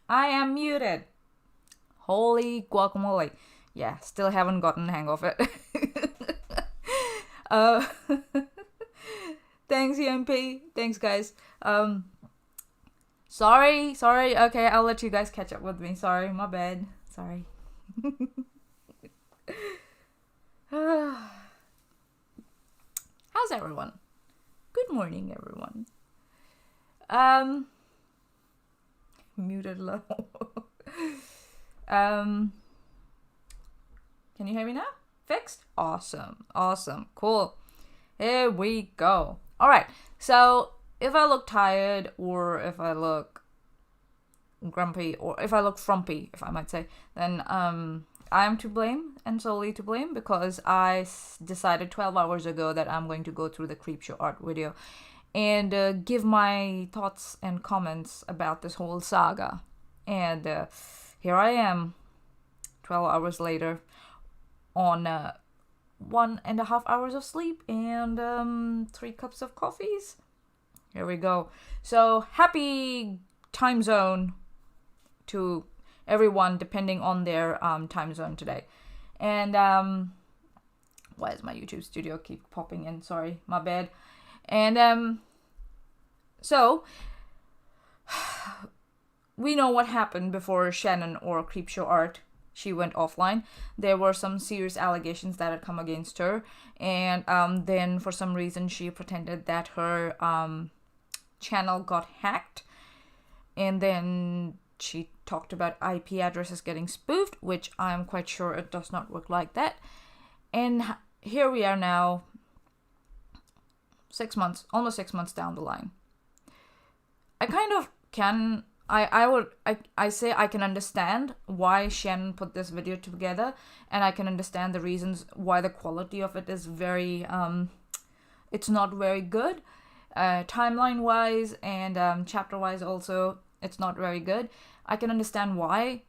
I am muted. Holy guacamole. Yeah, still haven't gotten the hang of it. uh, thanks, EMP. Thanks, guys. Sorry. Okay, I'll let you guys catch up with me. Sorry, my bad. Sorry. How's everyone? Good morning, everyone. Muted low. Can you hear me now? Fixed? Awesome. Cool. Here we go. Alright, so if I look tired or if I look grumpy or if I look frumpy, if I might say, then I'm to blame and solely to blame because I decided 12 hours ago that I'm going to go through the Creepshow Art video and give my thoughts and comments about this whole saga. And here I am, 12 hours later, on 1.5 hours of sleep and 3 cups of coffees. Here we go. So happy time zone to everyone depending on their time zone today. And why is my YouTube studio keep popping in? Sorry, my bad. And so we know what happened before Shannon or Creepshow Art, she went offline. There were some serious allegations that had come against her, and then for some reason she pretended that her channel got hacked, and then she talked about IP addresses getting spoofed, which I'm quite sure it does not work like that. And here we are now, 6 months, almost 6 months down the line. I kind of can, I say I can understand why Shannon put this video together, and I can understand the reasons why the quality of it is very, it's not very good. Timeline-wise and chapter-wise also, it's not very good. I can understand why.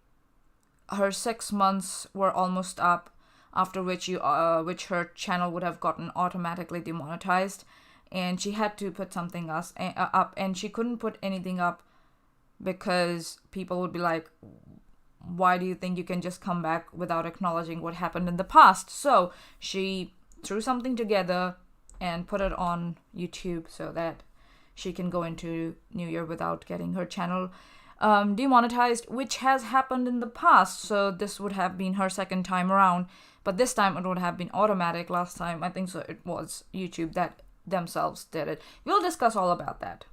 Her 6 months were almost up, after which her channel would have gotten automatically demonetized, and she had to put something else up, and she couldn't put anything up because people would be like, why do you think you can just come back without acknowledging what happened in the past? So she threw something together and put it on YouTube so that she can go into New Year without getting her channel demonetized, which has happened in the past. So this would have been her second time around, but this time it would have been automatic. Last time, I think so, it was YouTube that themselves did it. We'll discuss all about that.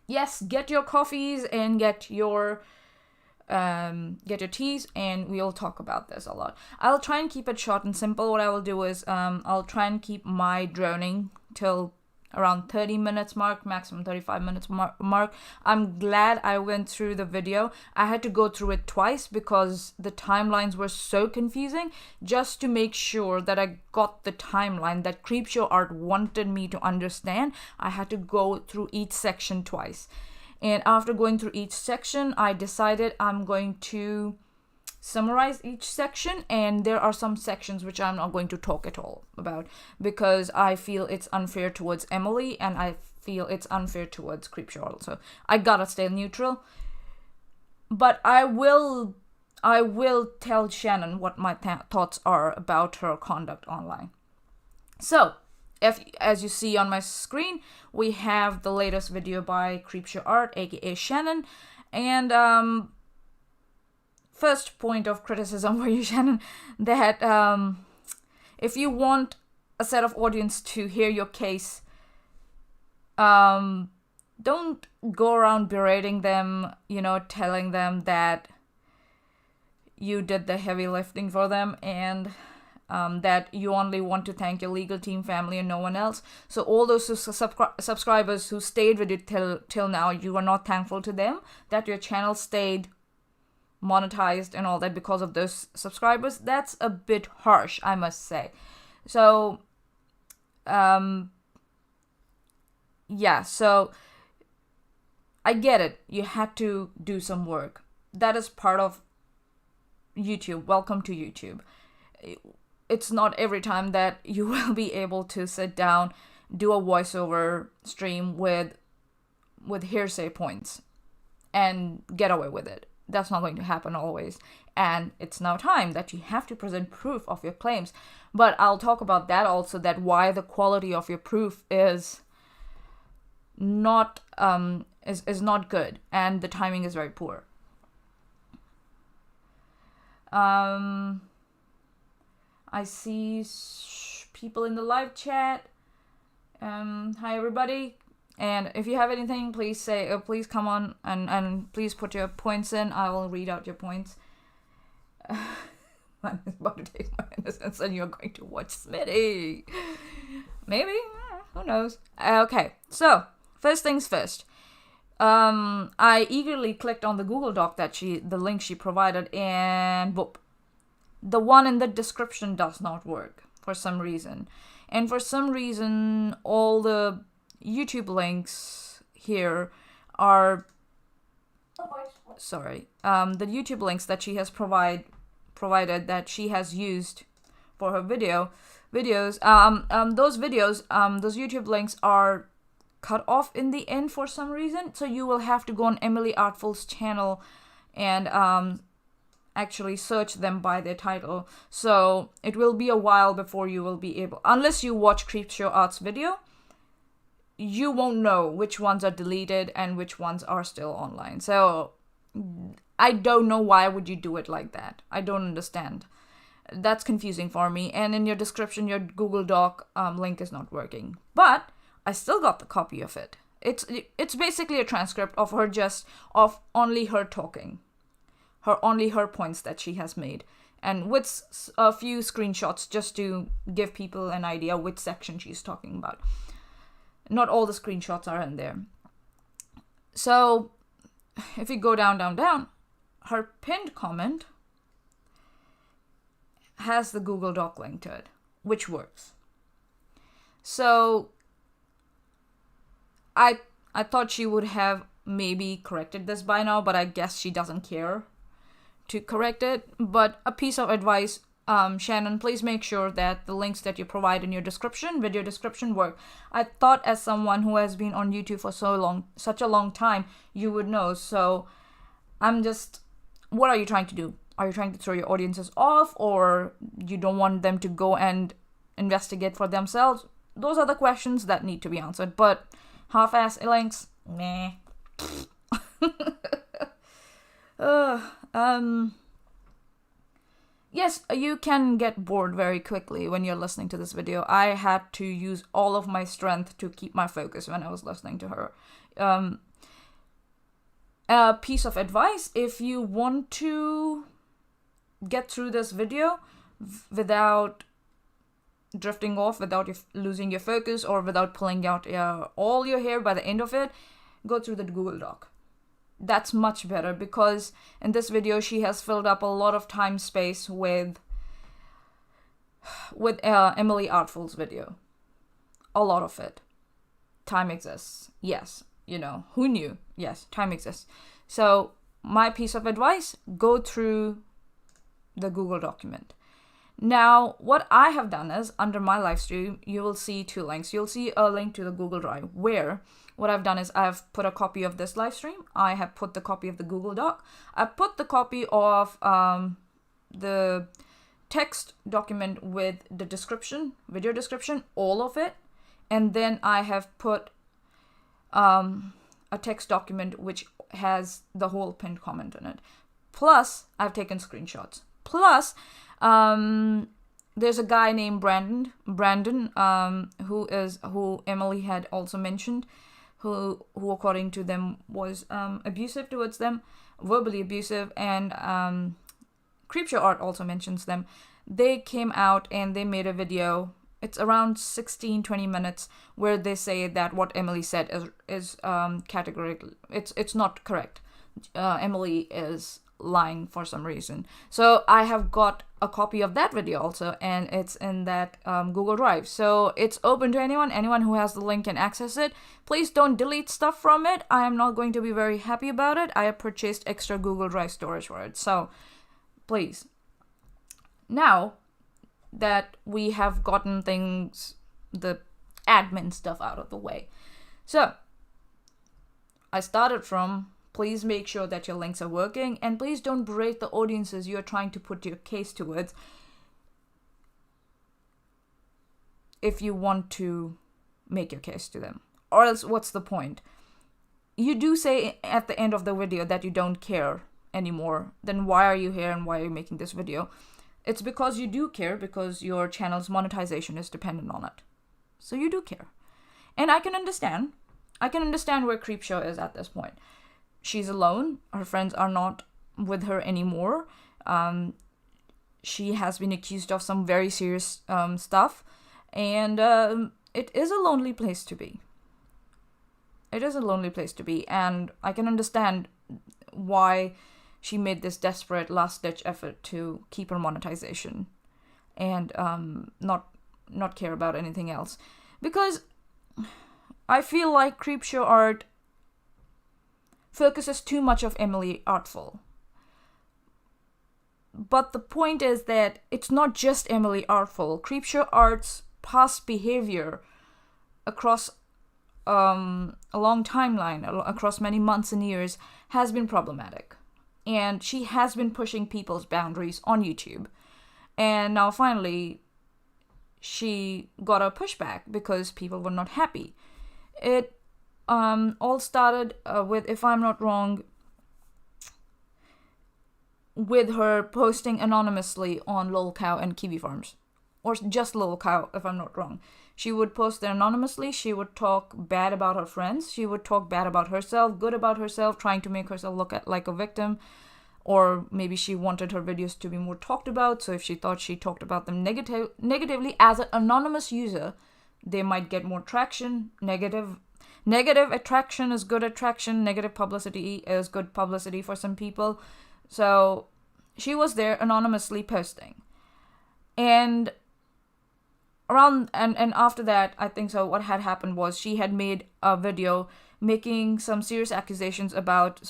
Yes, get your coffees and get your teas, and we'll talk about this a lot. I'll try and keep it short and simple. What I will do is I'll try and keep my droning till around 30 minutes mark, maximum 35 minutes mark. I'm glad I went through the video. I had to go through it twice because the timelines were so confusing, just to make sure that I got the timeline that Creepshow Art wanted me to understand. I had to go through each section twice. And after going through each section, I decided I'm going to summarize each section, and there are some sections which I'm not going to talk at all about because I feel it's unfair towards Emily and I feel it's unfair towards Creepshow also. I gotta stay neutral, but I will tell Shannon what my thoughts are about her conduct online. So, as you see on my screen, we have the latest video by Creepshow Art, aka Shannon, and first point of criticism for you, Shannon, that if you want a set of audience to hear your case, don't go around berating them, telling them that you did the heavy lifting for them and that you only want to thank your legal team, family, and no one else. So all those subscribers who stayed with you till now, you are not thankful to them that your channel stayed monetized and all that because of those subscribers. That's a bit harsh, I must say. So yeah, so I get it, you had to do some work. That is part of YouTube. Welcome to YouTube. It's not every time that you will be able to sit down, do a voiceover stream with hearsay points and get away with it. That's not going to happen always. And it's now time that you have to present proof of your claims. But I'll talk about that also, that why the quality of your proof is not is not good, and the timing is very poor. I see people in the live chat. Hi everybody. And if you have anything, please say, please come on and please put your points in. I will read out your points. I'm about to take my innocence and you're going to watch Smitty. Maybe, who knows? Okay, so first things first. I eagerly clicked on the Google Doc the link she provided, and boop, the one in the description does not work for some reason. And for some reason, all the YouTube links here are the YouTube links that she has provided that she has used for her videos, those YouTube links are cut off in the end for some reason, so you will have to go on Emily Artful's channel and actually search them by their title. So it will be a while before you will be able, unless you watch CreepShowArt's video, you won't know which ones are deleted and which ones are still online. So I don't know why would you do it like that. I don't understand. That's confusing for me. And in your description, your Google Doc link is not working. But I still got the copy of it. It's basically a transcript of only her talking. Only her points that she has made. And with a few screenshots just to give people an idea which section she's talking about. Not all the screenshots are in there. So, if you go down, her pinned comment has the Google Doc link to it, which works. So, I thought she would have maybe corrected this by now, but I guess she doesn't care to correct it. But a piece of advice, Shannon, please make sure that the links that you provide in your video description work. I thought as someone who has been on YouTube for such a long time, you would know. So what are you trying to do? Are you trying to throw your audiences off, or you don't want them to go and investigate for themselves? Those are the questions that need to be answered. But half-ass links, meh. Yes, you can get bored very quickly when you're listening to this video. I had to use all of my strength to keep my focus when I was listening to her. A piece of advice, if you want to get through this video without drifting off, without losing your focus, or without pulling out all your hair by the end of it, go through the Google Doc. That's much better, because in this video she has filled up a lot of time space with Emily Artful's video. A lot of it. Time exists. Yes. Who knew? Yes, time exists. So my piece of advice, go through the Google document. Now, what I have done is, under my live stream, you will see two links. You'll see a link to the Google Drive, where what I've done is I've put a copy of this live stream. I have put the copy of the Google Doc. I put the copy of the text document with the description, video description, all of it. And then I have put a text document which has the whole pinned comment in it. Plus, I've taken screenshots. Plus, there's a guy named Brandon, who Emily had also mentioned, who according to them was abusive towards them, verbally abusive, and CreepShowArt also mentions them. They came out and they made a video. It's around 16-20 minutes where they say that what Emily said is categorically, it's not correct. Emily is lying for some reason. So I have got a copy of that video also, and it's in that Google Drive. So it's open to anyone who has the link can access it. Please don't delete stuff from it. I am not going to be very happy about it. I have purchased extra Google Drive storage for it. So please. Now that we have gotten the admin stuff out of the way. So I started from Please make sure that your links are working, and please don't berate the audiences you're trying to put your case towards if you want to make your case to them. Or else, what's the point? You do say at the end of the video that you don't care anymore. Then why are you here and why are you making this video? It's because you do care, because your channel's monetization is dependent on it. So you do care. And I can understand. I can understand where Creepshow is at this point. She's alone. Her friends are not with her anymore. She has been accused of some very serious stuff. And it is a lonely place to be. It is a lonely place to be. And I can understand why she made this desperate last-ditch effort to keep her monetization and not care about anything else. Because I feel like Creepshow Art focuses too much of Emily Artful. But the point is that it's not just Emily Artful. Creepshow Art's past behavior across a long timeline, across many months and years, has been problematic. And she has been pushing people's boundaries on YouTube. And now finally, she got a pushback because people were not happy. It all started with, if I'm not wrong, with her posting anonymously on lolcow and Kiwi Farms. Or just lolcow, if I'm not wrong. She would post there anonymously. She would talk bad about her friends. She would talk bad about herself, good about herself, trying to make herself look like a victim. Or maybe she wanted her videos to be more talked about. So if she thought she talked about them negatively as an anonymous user, they might get more traction. Negative attraction is good attraction. Negative publicity is good publicity for some people. So she was there anonymously posting. And after that, I think so, what had happened was she had made a video making some serious accusations about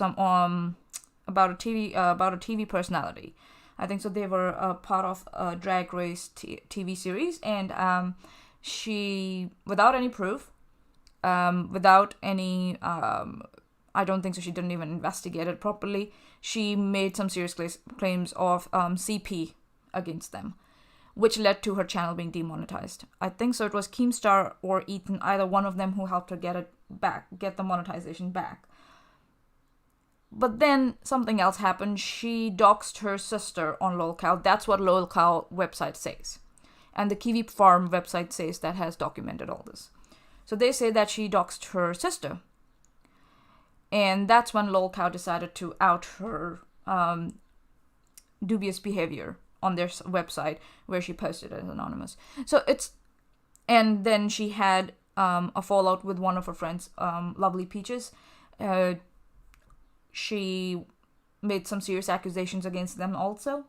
about a TV personality. I think so they were a part of a Drag Race TV series, and she, without any proof, without any I don't think so, she didn't even investigate it properly, she made some serious claims of CP against them, which led to her channel being demonetized. I think so it was Keemstar or Ethan, either one of them, who helped her get the monetization back. But then something else happened. She doxed her sister on lolcow. That's what lolcow website says. And the Kiwi Farm website says that has documented all this. So they say that she doxed her sister. And that's when lolcow decided to out her dubious behavior on their website, where she posted as anonymous. And then she had a fallout with one of her friends, Lovely Peaches. She made some serious accusations against them also.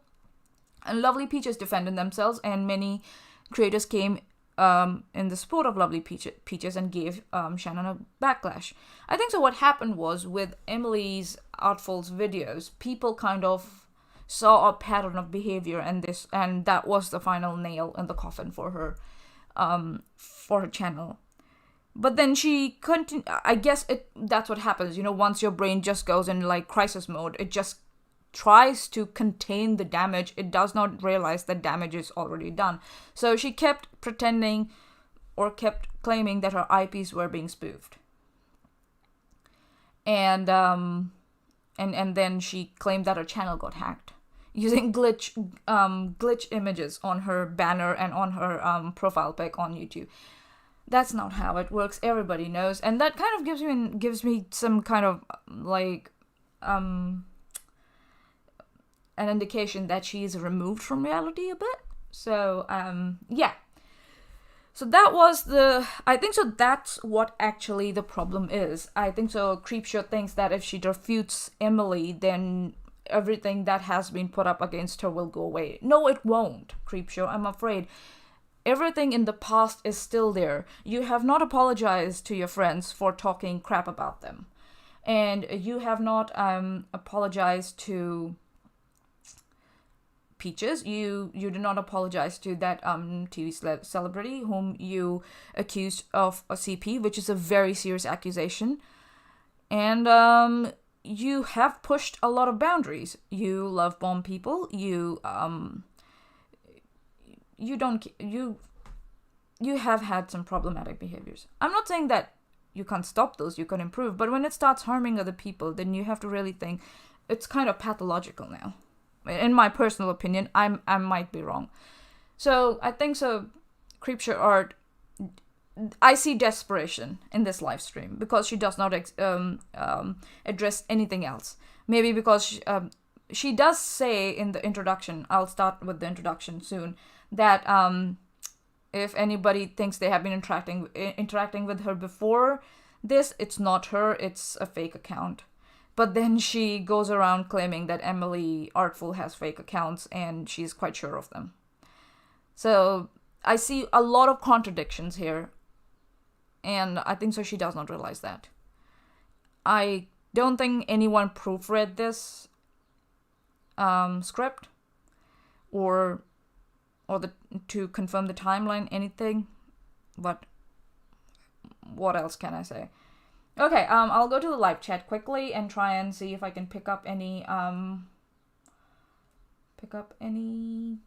And Lovely Peaches defended themselves, and many creators came in the support of Lovely Peaches and gave Shannon a backlash. I think so what happened was, with Emily's Artful's videos, people kind of saw a pattern of behavior, and that was the final nail in the coffin for her channel. But then she continued. I guess that's what happens, once your brain just goes in like crisis mode, it just tries to contain the damage. It does not realize that damage is already done. So she kept pretending, or kept claiming, that her IPs were being spoofed. And then she claimed that her channel got hacked using glitch images on her banner and on her profile pic on YouTube. That's not how it works. Everybody knows, and that kind of gives me some kind of like an indication that she's removed from reality a bit. So yeah. So that was I think so that's what actually the problem is. I think so Creepshow thinks that if she refutes Emily, then everything that has been put up against her will go away. No, it won't, Creepshow. I'm afraid. Everything in the past is still there. You have not apologized to your friends for talking crap about them. And you have not apologized to Peaches. You do not apologize to that TV celebrity whom you accused of a CP, which is a very serious accusation. And you have pushed a lot of boundaries. You love bomb people. You have had some problematic behaviors. I'm not saying that you can't stop those, you can improve, but when it starts harming other people, then you have to really think it's kind of pathological now. In my personal opinion, I might be wrong. So I think so. Creepshow Art, I see desperation in this live stream because she does not address anything else. Maybe because she does say in the introduction, I'll start with the introduction soon, that if anybody thinks they have been interacting with her before this, it's not her, it's a fake account. But then she goes around claiming that Emily Artful has fake accounts, and she's quite sure of them. So I see a lot of contradictions here, and I think so she does not realize that. I don't think anyone proofread this script or to confirm the timeline, anything. But what else can I say? Okay, I'll go to the live chat quickly and try and see if I can pick up any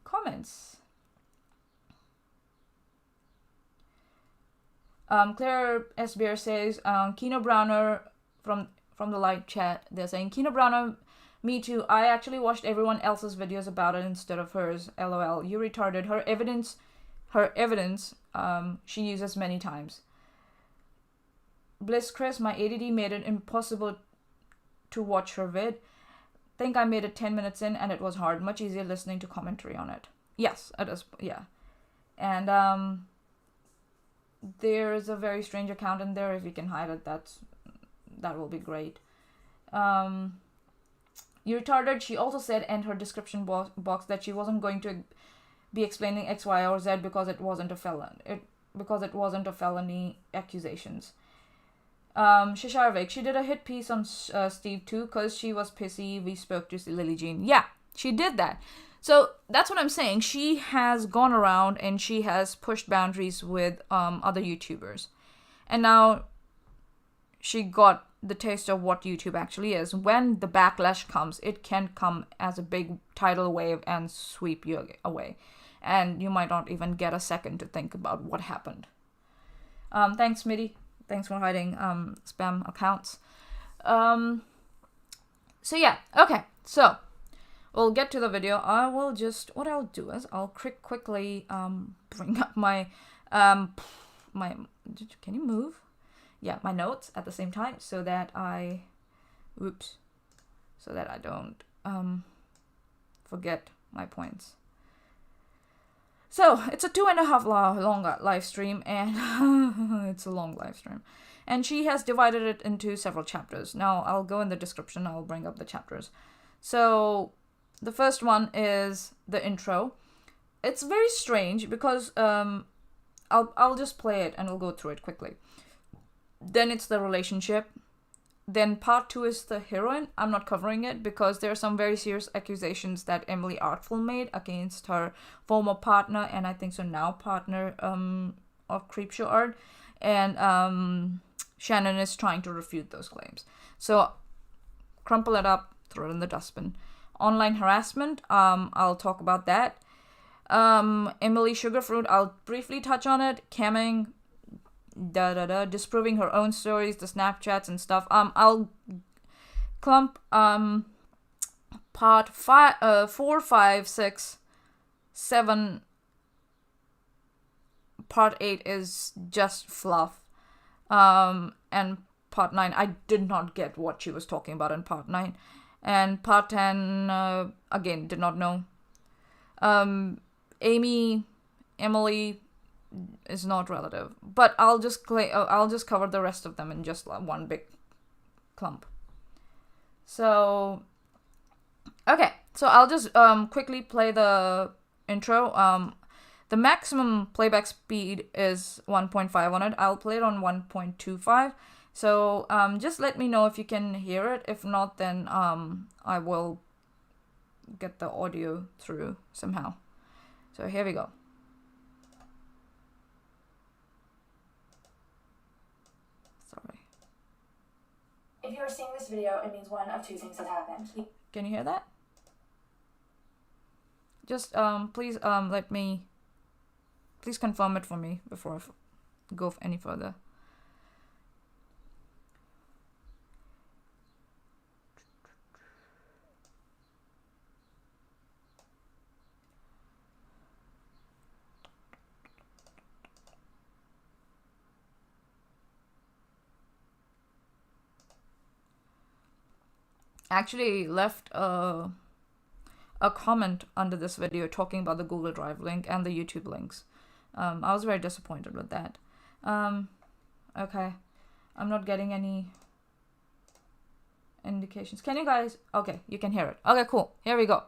comments. Claire Sbeer says, Kino Browner from the live chat, they're saying, Kino Browner, me too. I actually watched everyone else's videos about it instead of hers. LOL. You retarded. Her evidence, she uses many times. Bliss Chris, my ADD made it impossible to watch her vid. Think I made it 10 minutes in and it was hard. Much easier listening to commentary on it. Yes, it is. Yeah. And there is a very strange account in there. If you can hide it, that will be great. You retarded. She also said in her description box that she wasn't going to be explaining X, Y, or Z because it wasn't a felony accusations. Shisharvik, she did a hit piece on Steve too because she was pissy. We spoke to Lily Jean. Yeah, she did that. So that's what I'm saying. She has gone around and she has pushed boundaries with other YouTubers. And now she got the taste of what YouTube actually is. When the backlash comes, it can come as a big tidal wave and sweep you away. And you might not even get a second to think about what happened. Thanks, Mitty. Thanks for hiding spam accounts. So yeah, okay. So we'll get to the video. What I'll do is I'll quickly bring up my my. Can you move? Yeah, my notes at the same time so that I don't forget my points. So, it's a 2.5 hour long live stream, and it's a long live stream. And she has divided it into several chapters. Now, I'll go in the description, I'll bring up the chapters. So, the first one is the intro. It's very strange because I'll just play it and we'll go through it quickly. Then it's the relationship. Then part 2 is the heroine. I'm not covering it because there are some very serious accusations that Emily Artful made against her former partner and I think so now partner of Creepshow Art. And Shannon is trying to refute those claims. So crumple it up, throw it in the dustbin. Online harassment, I'll talk about that. Emily Sugarfruit, I'll briefly touch on it. Camming, disproving her own stories, the Snapchats and stuff. I'll clump part 4, 5, 6, 7. Part 8 is just fluff. And part 9, I did not get what she was talking about in part 9. And part 10, again, did not know. Emily is not relative, but I'll just cover the rest of them in just one big clump. So, okay, so I'll just quickly play the intro. The maximum playback speed is 1.5 on it. I'll play it on 1.25. So just let me know if you can hear it. If not, then I will get the audio through somehow. So here we go. If you're seeing this video, it means one of two things has happened. Can you hear that? Just please please confirm it for me before I go any further. Actually left a comment under this video talking about the Google Drive link and the YouTube links. I was very disappointed with that. Okay, I'm not getting any indications. Can you guys? Okay, you can hear it. Okay, cool. Here we go.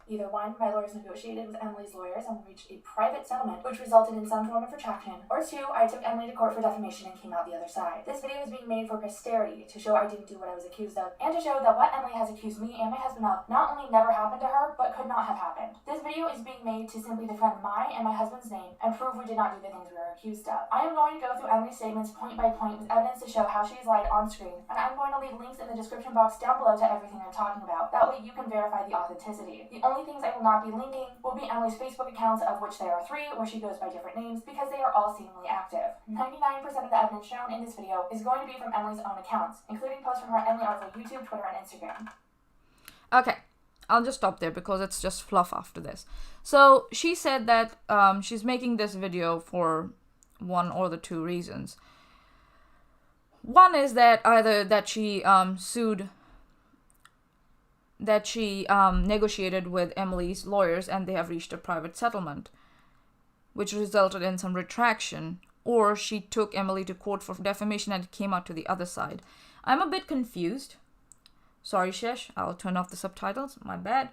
Either one, my lawyers negotiated with Emily's lawyers and reached a private settlement, which resulted in some form of retraction. Or two, I took Emily to court for defamation and came out the other side. This video is being made for posterity to show I didn't do what I was accused of, and to show that what Emily has accused me and my husband of not only never happened to her, but could not have happened. This video is being made to simply defend my and my husband's name and prove we did not do the things we were accused of. I am going to go through Emily's statements point by point with evidence to show how she has lied on screen, and I'm going to leave links in the description box down below to everything I'm talking about. That way you can verify the authenticity. The only things I will not be linking will be Emily's Facebook accounts, of which there are 3, where she goes by different names, because they are all seemingly active. 99% of the evidence shown in this video is going to be from Emily's own accounts, including posts from her Emily Artful YouTube, Twitter, and Instagram. Okay, I'll just stop there because it's just fluff after this. So she said that she's making this video for one or the 2 reasons. One is that either that she negotiated with Emily's lawyers and they have reached a private settlement, which resulted in some retraction, or she took Emily to court for defamation and it came out to the other side. I'm a bit confused. Sorry, Shesh, I'll turn off the subtitles. My bad.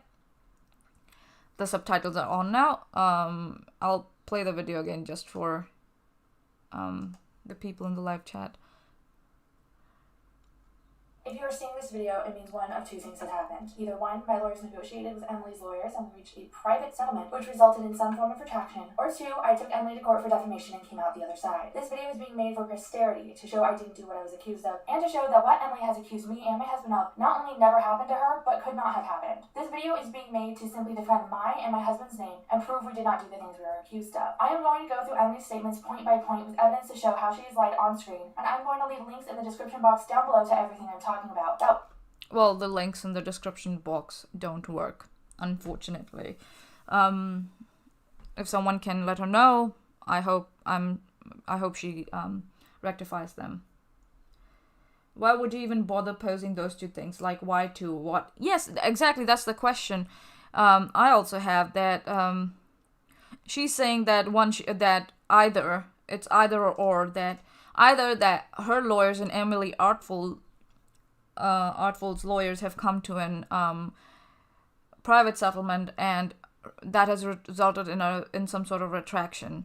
The subtitles are on now. I'll play the video again just for the people in the live chat. If you are seeing this video, it means one of two things has happened. Either one, my lawyers negotiated with Emily's lawyers and reached a private settlement, which resulted in some form of retraction. Or two, I took Emily to court for defamation and came out the other side. This video is being made for posterity to show I didn't do what I was accused of, and to show that what Emily has accused me and my husband of not only never happened to her, but could not have happened. This video is being made to simply defend my and my husband's name and prove we did not do the things we were accused of. I am going to go through Emily's statements point by point with evidence to show how she has lied on screen, and I'm going to leave links in the description box down below to everything I'm talking about. Well, the links in the description box don't work, unfortunately. If someone can let her know, I hope she rectifies them. Why would you even bother posing those 2 things? Like, why to what? Yes, exactly. That's the question. I also have that. She's saying that it's either or that either that her lawyers and Emily Artful's lawyers have come to an private settlement, and that has resulted in some sort of retraction.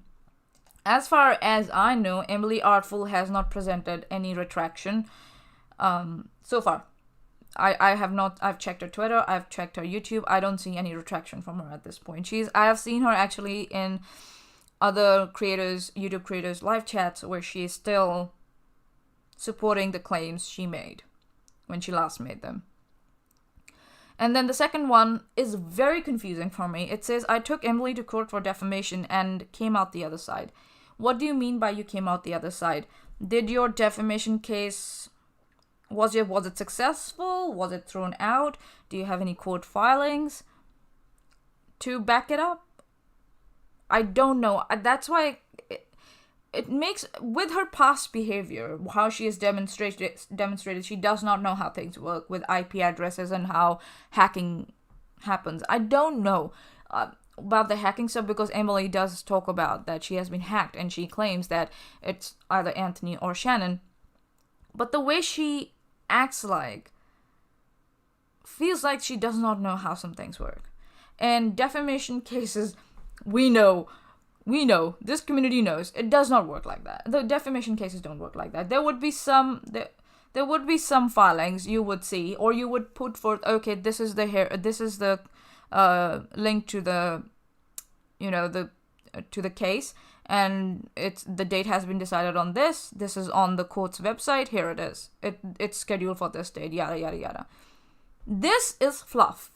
As far as I know, Emily Artful has not presented any retraction so far. I have not. I've checked her Twitter. I've checked her YouTube. I don't see any retraction from her at this point. I have seen her actually in other YouTube creators' live chats where she is still supporting the claims she made when she last made them. And then the second one is very confusing for me. It says, I took Emily to court for defamation and came out the other side. What do you mean by you came out the other side? Did your defamation case, was it successful? Was it thrown out? Do you have any court filings to back it up? I don't know. That's why it makes, with her past behavior, how she has demonstrated she does not know how things work with IP addresses and how hacking happens. I don't know about the hacking stuff because Emily does talk about that she has been hacked and she claims that it's either Anthony or Shannon. But the way she acts feels like she does not know how some things work. And defamation cases, we know, this community knows, it does not work like that. The defamation cases don't work like that. There would be some filings you would see, or you would put forth, okay, this is the link to the, to the case, and the date has been decided on this. This is on the court's website. Here it is. It's scheduled for this date. Yada yada yada. This is fluff.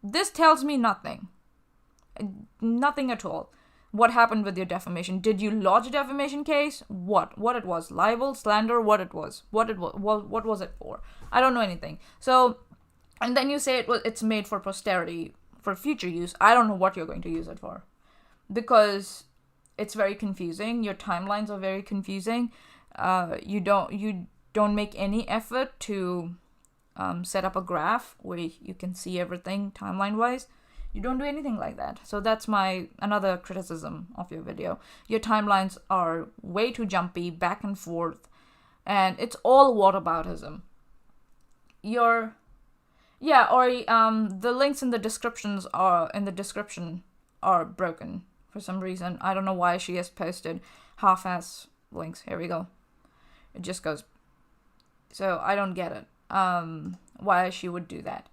This tells me nothing. Nothing at all. What happened with your defamation? Did you lodge a defamation case? What it was? Libel, slander? What it was? What was it for? I don't know anything. So, and then you say it's made for posterity, for future use. I don't know what you're going to use it for, because it's very confusing. Your timelines are very confusing. You don't make any effort to set up a graph where you can see everything timeline wise. You don't do anything like that. So that's another criticism of your video. Your timelines are way too jumpy, back and forth, and it's all whataboutism. The links in the description are broken for some reason. I don't know why she has posted half-ass links. Here we go. It just goes. So I don't get it. Why she would do that.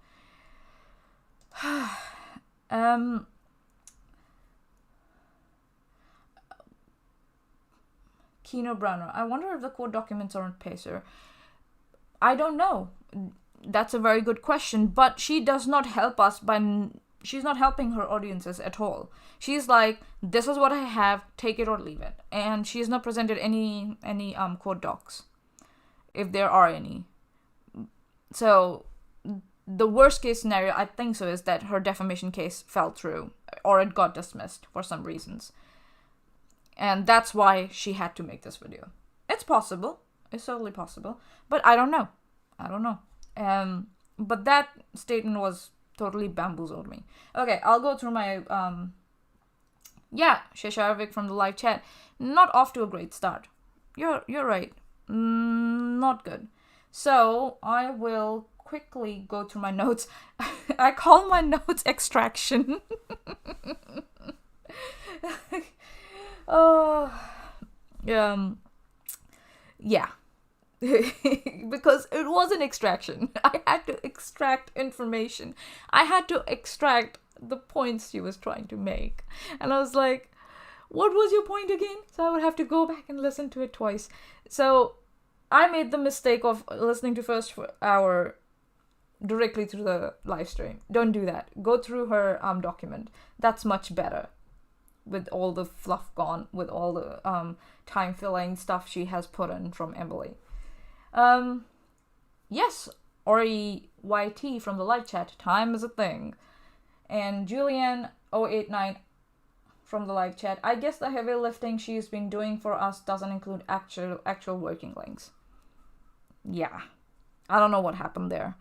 Kino Browner. I wonder if the court documents are on Pacer. I don't know. That's a very good question, but she does not help us she's not helping her audiences at all. She's like, this is what I have, take it or leave it. And she has not presented any court docs, if there are any. So the worst case scenario, I think so, is that her defamation case fell through or it got dismissed for some reasons. And that's why she had to make this video. It's possible. It's totally possible. But I don't know. But that statement was totally bamboozled me. Okay, I'll go through my, Shesharvik from the live chat. Not off to a great start. You're right. Not good. So, I will quickly go through my notes. I call my notes extraction. Yeah. Because it was an extraction. I had to extract information. I had to extract the points she was trying to make. And I was like, what was your point again? So I would have to go back and listen to it twice. So I made the mistake of listening to first hour directly through the live stream. Don't do that. Go through her document. That's much better. With all the fluff gone, with all the time-filling stuff she has put in from Emily. Yes, REYT from the live chat, time is a thing. And Julian089 from the live chat, I guess the heavy lifting she's been doing for us doesn't include actual working links. Yeah, I don't know what happened there.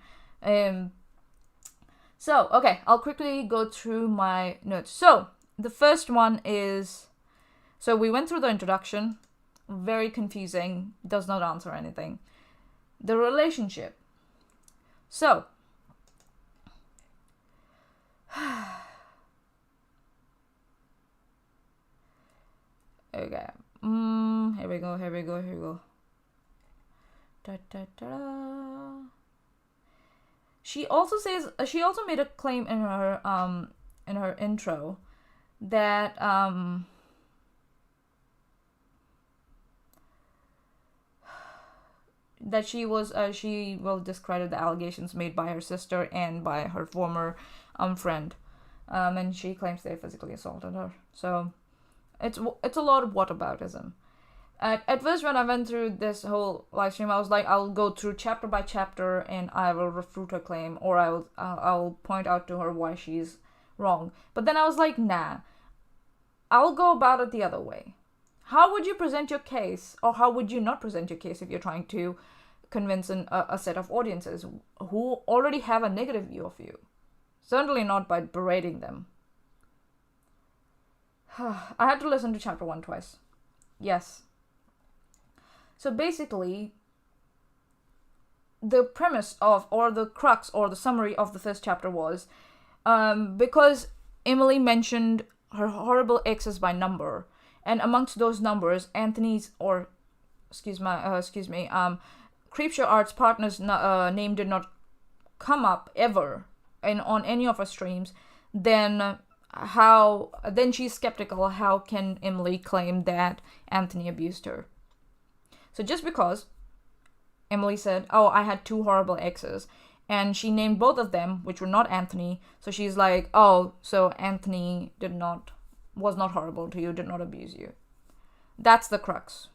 So, okay, I'll quickly go through my notes. So, the first one is, so we went through the introduction, very confusing, does not answer anything. The relationship. So, okay, here we go. Da, da, da. She also made a claim in her intro that that she will discredit the allegations made by her sister and by her former friend, and she claims they physically assaulted her. So it's a lot of whataboutism. At first, when I went through this whole live stream, I was like, I'll go through chapter by chapter and I will refute her claim, or I'll point out to her why she's wrong. But then I was like, nah, I'll go about it the other way. How would you present your case, or how would you not present your case if you're trying to convince a set of audiences who already have a negative view of you? Certainly not by berating them. I had to listen to chapter 1 twice. Yes. So basically, the premise of, or the crux, or the summary of the first chapter was, because Emily mentioned her horrible exes by number, and amongst those numbers, Creepshow Art's partner's name did not come up ever on any of our streams, then then she's skeptical, how can Emily claim that Anthony abused her? So just because Emily said, oh, I had 2 horrible exes, and she named both of them, which were not Anthony, so she's like, oh, so Anthony was not horrible to you, did not abuse you. That's the crux.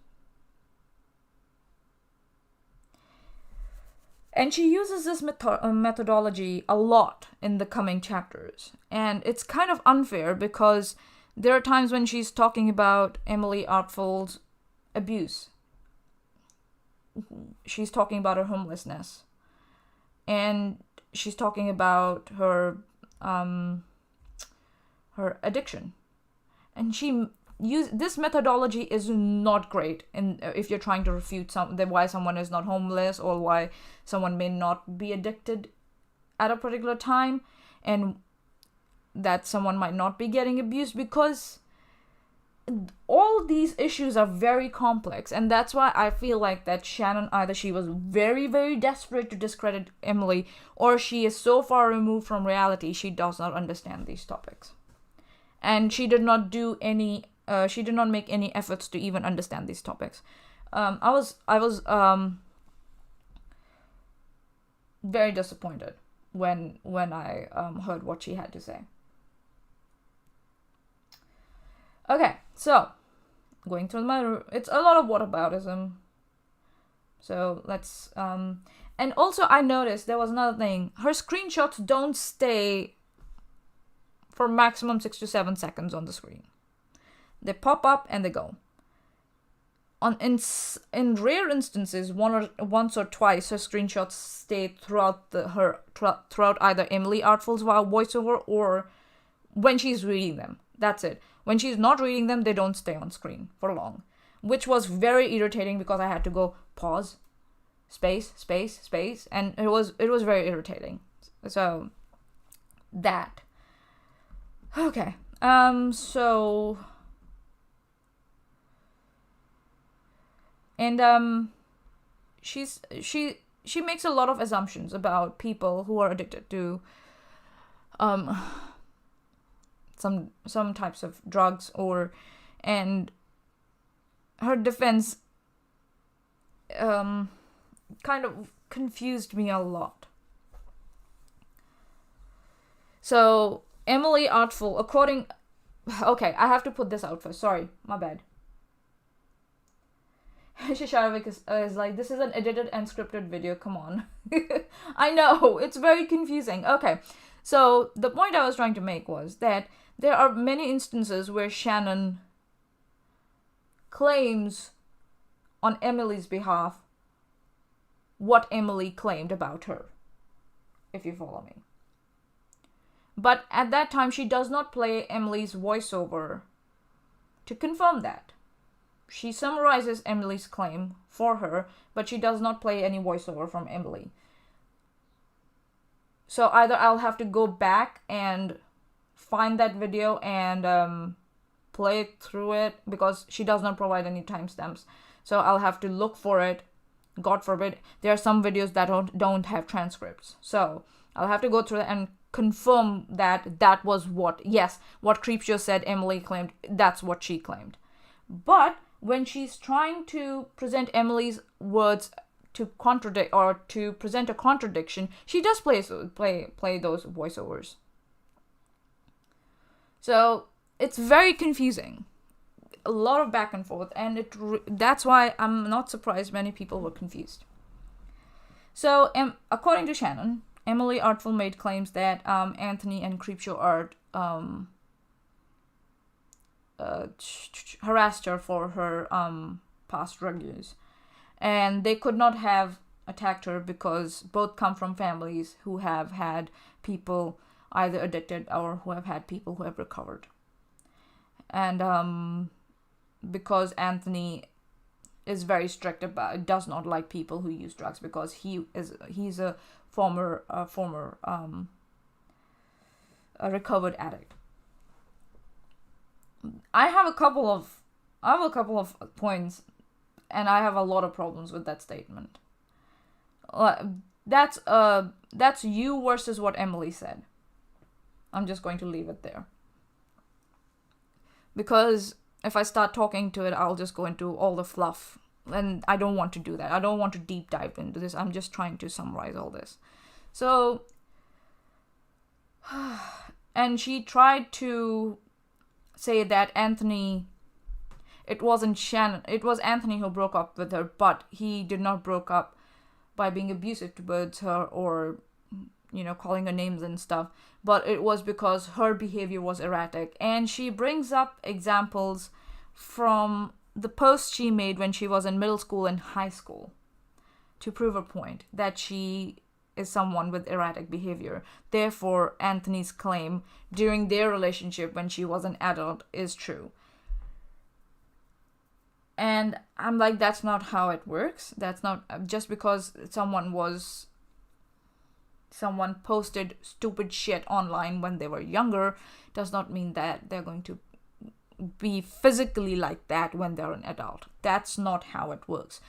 And she uses this methodology a lot in the coming chapters. And it's kind of unfair because there are times when she's talking about Emily Artful's abuse. She's talking about her homelessness. And she's talking about her addiction. And this methodology is not great if you're trying to refute why someone is not homeless or why someone may not be addicted at a particular time, and that someone might not be getting abused, because all these issues are very complex. And that's why I feel like that Shannon, either she was very, very desperate to discredit Emily, or she is so far removed from reality she does not understand these topics. And she did not make any efforts to even understand these topics. I was very disappointed when I heard what she had to say. Okay, so going through it's a lot of whataboutism. So let's and also I noticed there was another thing. Her screenshots don't stay for maximum 6 to 7 seconds on the screen. They pop up and they go. In rare instances, once or twice, her screenshots stay throughout either Emily Artful's voiceover or when she's reading them. That's it. When she's not reading them, they don't stay on screen for long, which was very irritating because I had to go pause, space, and it was very irritating. So that. Okay. So. And she makes a lot of assumptions about people who are addicted to some types of drugs, and her defense kind of confused me a lot. So Emily Artful, okay, I have to put this out first. Sorry, my bad. Shisharavik is like, this is an edited and scripted video, come on. I know, it's very confusing. Okay, so the point I was trying to make was that there are many instances where Shannon claims on Emily's behalf what Emily claimed about her, if you follow me. But at that time, she does not play Emily's voiceover to confirm that. She summarizes Emily's claim for her, but she does not play any voiceover from Emily. So either I'll have to go back and find that video and play through it, because she does not provide any timestamps. So I'll have to look for it. God forbid, there are some videos that don't have transcripts. So I'll have to go through it and confirm that was what Creepshow said Emily claimed, that's what she claimed. But when she's trying to present Emily's words to contradict or to present a contradiction, she does play those voiceovers. So it's very confusing, a lot of back and forth, and that's why I'm not surprised many people were confused. So according to Shannon, Emily Artful made claims that Anthony and CreepShowArt harassed her for her past drug use, and they could not have attacked her because both come from families who have had people either addicted or who have had people who have recovered. And because Anthony is very strict about, does not like people who use drugs, because he's a former a recovered addict. I have a couple of points, and I have a lot of problems with that statement. That's you versus what Emily said. I'm just going to leave it there. because if I start talking to it, I'll just go into all the fluff, and I don't want to do that. I don't want to deep dive into this. I'm just trying to summarize all this. So, and she tried to say that it wasn't Shannon, it was Anthony who broke up with her, but he did not broke up by being abusive towards her or, calling her names and stuff, but it was because her behavior was erratic. And she brings up examples from the posts she made when she was in middle school and high school to prove her point that she is someone with erratic behavior. Therefore, Anthony's claim during their relationship when she was an adult is true. And I'm like, that's not how it works. That's not just because someone posted stupid shit online when they were younger does not mean that they're going to be physically like that when they're an adult. That's not how it works.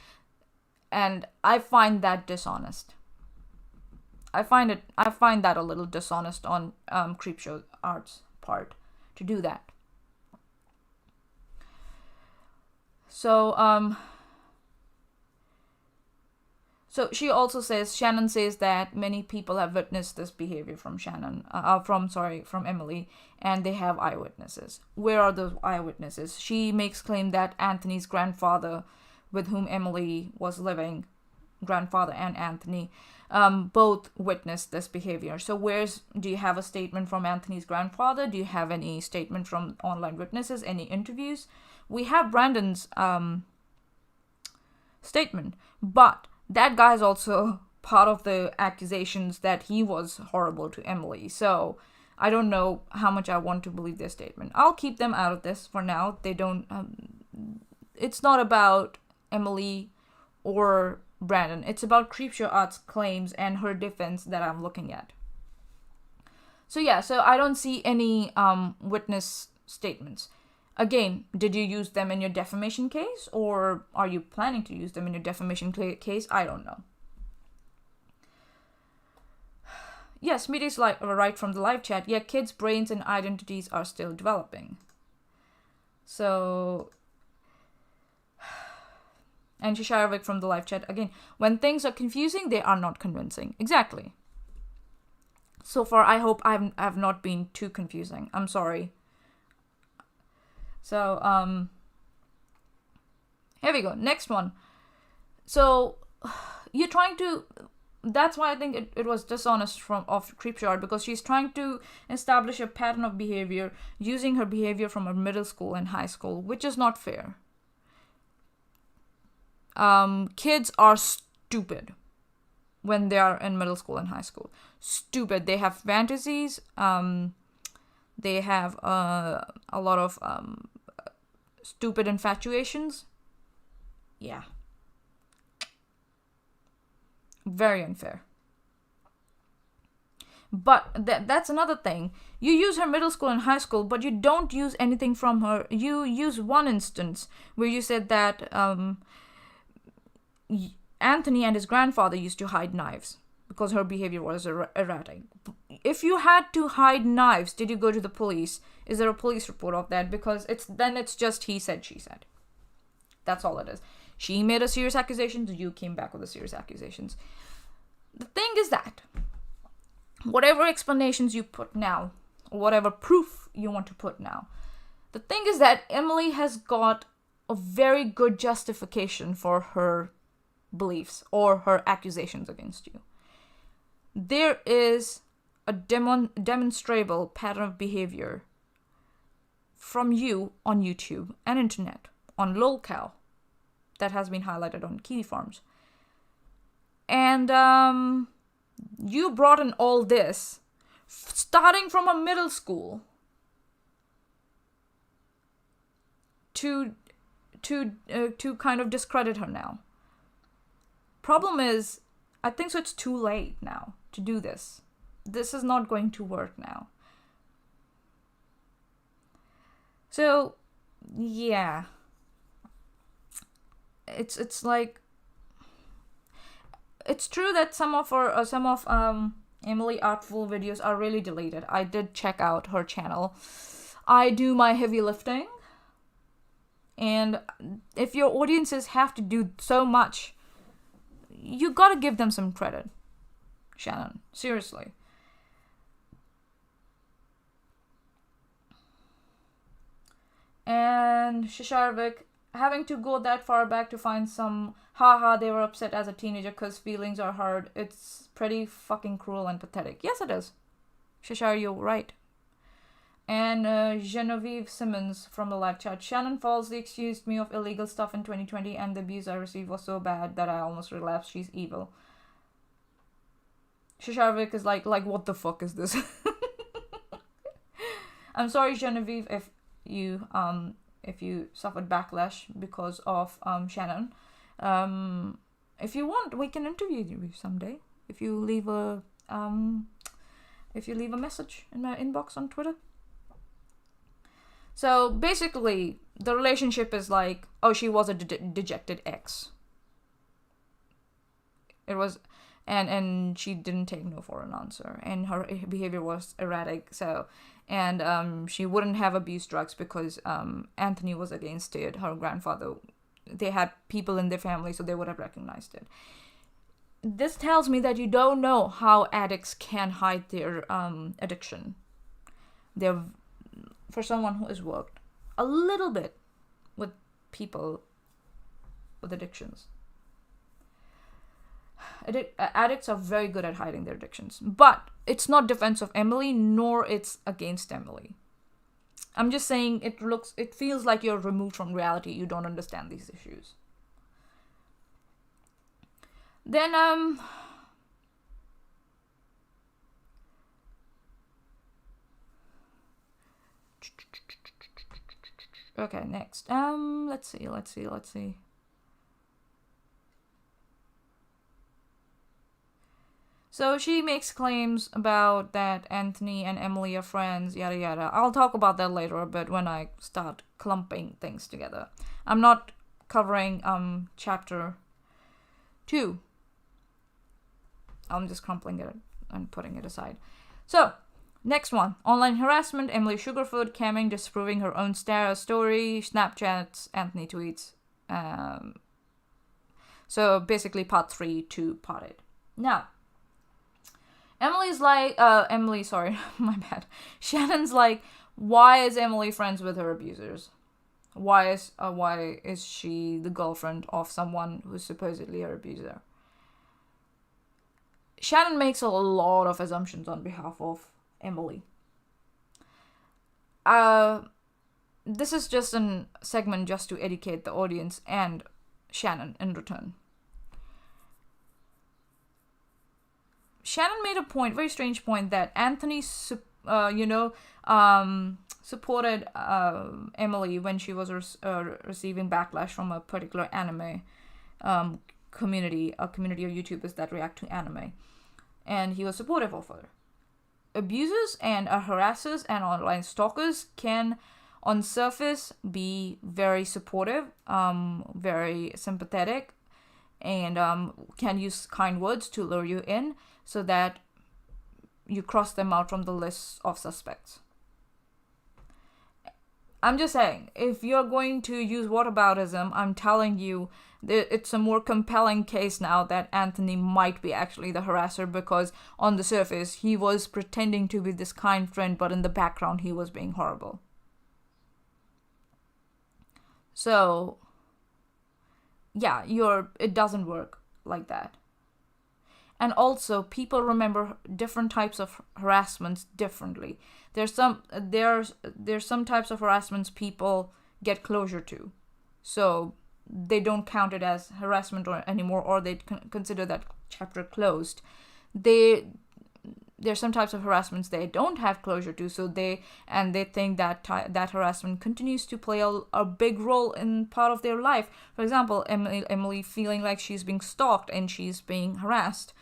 And I find that dishonest. I find that a little dishonest on Creepshow Art's part to do that. So she also says, Shannon says that many people have witnessed this behavior from from Emily, and they have eyewitnesses. Where are those eyewitnesses? She makes claim that Anthony's grandfather, with whom Emily was living, grandfather and Anthony, both witnessed this behavior. So do you have a statement from Anthony's grandfather? Do you have any statement from online witnesses? Any interviews? We have Brandon's statement, but that guy's also part of the accusations that he was horrible to Emily. So I don't know how much I want to believe their statement. I'll keep them out of this for now. They don't. It's not about Emily or Brandon. It's about Creepshow Art's claims and her defense that I'm looking at. So I don't see any witness statements. Again, did you use them in your defamation case, or are you planning to use them in your defamation case? I don't know. Yes, Meeting's right from the live chat. Yeah, kids' brains and identities are still developing. So, and Shisharovic from the live chat again. When things are confusing, they are not convincing. Exactly. So far, I hope I've not been too confusing. I'm sorry. So, here we go. Next one. So, you're trying to... That's why I think it was dishonest of Creepshow Art, because she's trying to establish a pattern of behavior using her behavior from her middle school and high school, which is not fair. Kids are stupid when they are in middle school and high school. Stupid. They have fantasies. They have a lot of stupid infatuations. Yeah. Very unfair. But that's another thing. You use her middle school and high school, but you don't use anything from her. You use one instance where you said that Anthony and his grandfather used to hide knives because her behavior was erratic. If you had to hide knives, did you go to the police? Is there a police report of that? Because it's just he said, she said. That's all it is. She made a serious accusation, you came back with a serious accusations. The thing is that whatever explanations you put now, or whatever proof you want to put now, the thing is that Emily has got a very good justification for her beliefs or her accusations against you. There is a demonstrable pattern of behavior from you on YouTube and internet, on lolcow, that has been highlighted on Kitty Farms. And you brought in all this starting from a middle school to kind of discredit her now. Problem is, I think so it's too late now to do this. This is not going to work now. So, yeah. It's like, it's true that some of Emily Artful videos are really deleted. I did check out her channel. I do my heavy lifting And if your audiences have to do so much, you gotta give them some credit, Shannon. Seriously. And Shisharvik, having to go that far back to find some haha, they were upset as a teenager because feelings are hard. It's pretty fucking cruel and pathetic. Yes, it is. Shishar, you're right. And Genevieve Simmons from the live chat. Shannon falsely accused me of illegal stuff in 2020 and the abuse I received was so bad that I almost relapsed. She's evil. Shisharvik is like what the fuck is this? I'm sorry, Genevieve, if you suffered backlash because of Shannon. If you want, we can interview you someday. If you leave a message in my inbox on Twitter. So basically, the relationship is like, oh, she was a dejected ex. It was, and she didn't take no for an answer, and her behavior was erratic. So, and she wouldn't have abused drugs because Anthony was against it. Her grandfather, they had people in their family, so they would have recognized it. This tells me that you don't know how addicts can hide their addiction. For someone who has worked a little bit with people with addictions. Addicts are very good at hiding their addictions. But it's not defense of Emily, nor it's against Emily. I'm just saying it feels like you're removed from reality. You don't understand these issues. Then, okay, next. Let's see. So she makes claims about that Anthony and Emily are friends, yada yada. I'll talk about that later a bit when I start clumping things together. I'm not covering chapter 2. I'm just crumpling it and putting it aside. So, next one. Online harassment, Emily Sugarfoot, camming, disproving her own story, Snapchats, Anthony tweets. So basically part 3 to part 8. Now, Emily's like, my bad. Shannon's like, why is Emily friends with her abusers? Why is she the girlfriend of someone who's supposedly her abuser? Shannon makes a lot of assumptions on behalf of Emily. This is just a segment just to educate the audience and Shannon in return. Shannon made a very strange point, that Anthony, supported Emily when she was receiving backlash from a particular anime community, a community of YouTubers that react to anime. And he was supportive of her. Abusers and harassers and online stalkers can, on surface, be very supportive, very sympathetic, and can use kind words to lure you in so that you cross them out from the list of suspects. I'm just saying, if you're going to use whataboutism, I'm telling you, it's a more compelling case now that Anthony might be actually the harasser, because on the surface, he was pretending to be this kind friend, but in the background, he was being horrible. So, yeah, it doesn't work like that. And also, people remember different types of harassments differently. There's some types of harassments people get closure to, so they don't count it as harassment anymore, or they consider that chapter closed. There's some types of harassments they don't have closure to, so they think that that harassment continues to play a big role in part of their life. For example, Emily feeling like she's being stalked and she's being harassed,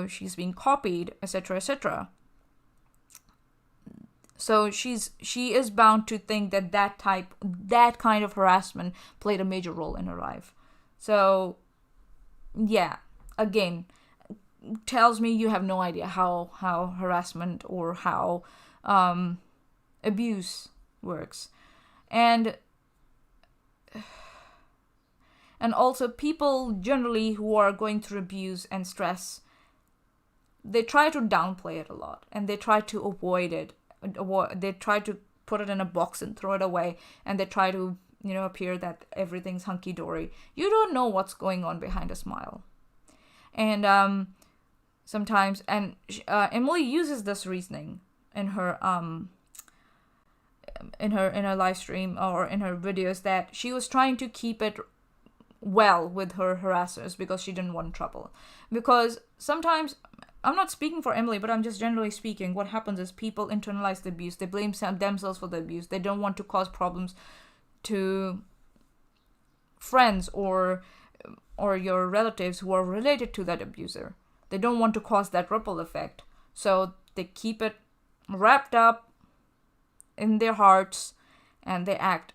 she's being copied, etc., etc. So she is bound to think that kind of harassment played a major role in her life. So, yeah, again, tells me you have no idea how harassment or how abuse works. And also people generally who are going through abuse and stress, they try to downplay it a lot, and they try to avoid it. They try to put it in a box and throw it away, and they try to, appear that everything's hunky-dory. You don't know what's going on behind a smile. And sometimes, and Emily uses this reasoning in her live stream or in her videos, that she was trying to keep it well with her harassers because she didn't want trouble. Because sometimes, I'm not speaking for Emily, but I'm just generally speaking, what happens is people internalize the abuse. They blame themselves for the abuse. They don't want to cause problems to friends or your relatives who are related to that abuser. They don't want to cause that ripple effect. So they keep it wrapped up in their hearts, and they act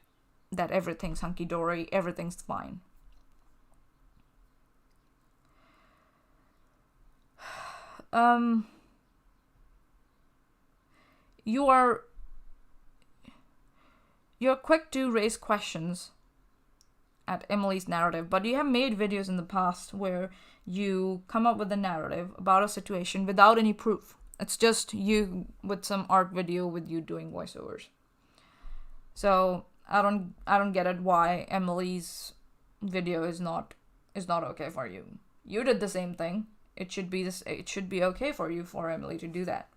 that everything's hunky-dory, everything's fine. You're quick to raise questions at Emily's narrative, but you have made videos in the past where you come up with a narrative about a situation without any proof. It's just you with some art video with you doing voiceovers. So I don't get it why Emily's video is not okay for you. You did the same thing. It should be okay for you, for Emily to do that.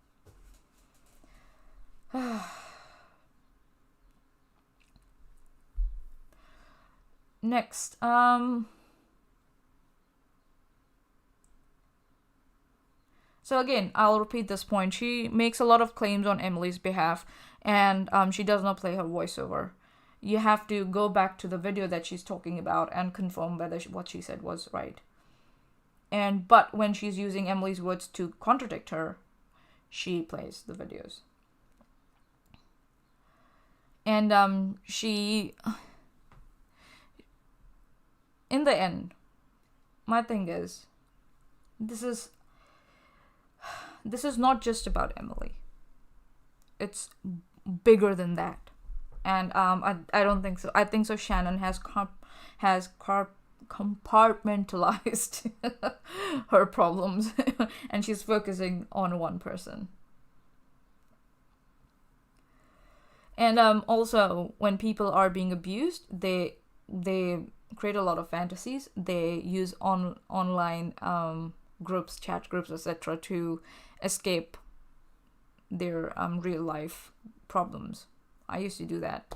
Next, so again, I'll repeat this point. She makes a lot of claims on Emily's behalf, and she does not play her voiceover. You have to go back to the video that she's talking about and confirm whether what she said was right. But when she's using Emily's words to contradict her, she plays the videos. And she, in the end, my thing is, this is not just about Emily. It's bigger than that. And I don't think so. I think so. Shannon has compartmentalized her problems, and she's focusing on one person. And also, when people are being abused, they create a lot of fantasies. They use online groups, chat groups, etc., to escape their real life problems. I used to do that.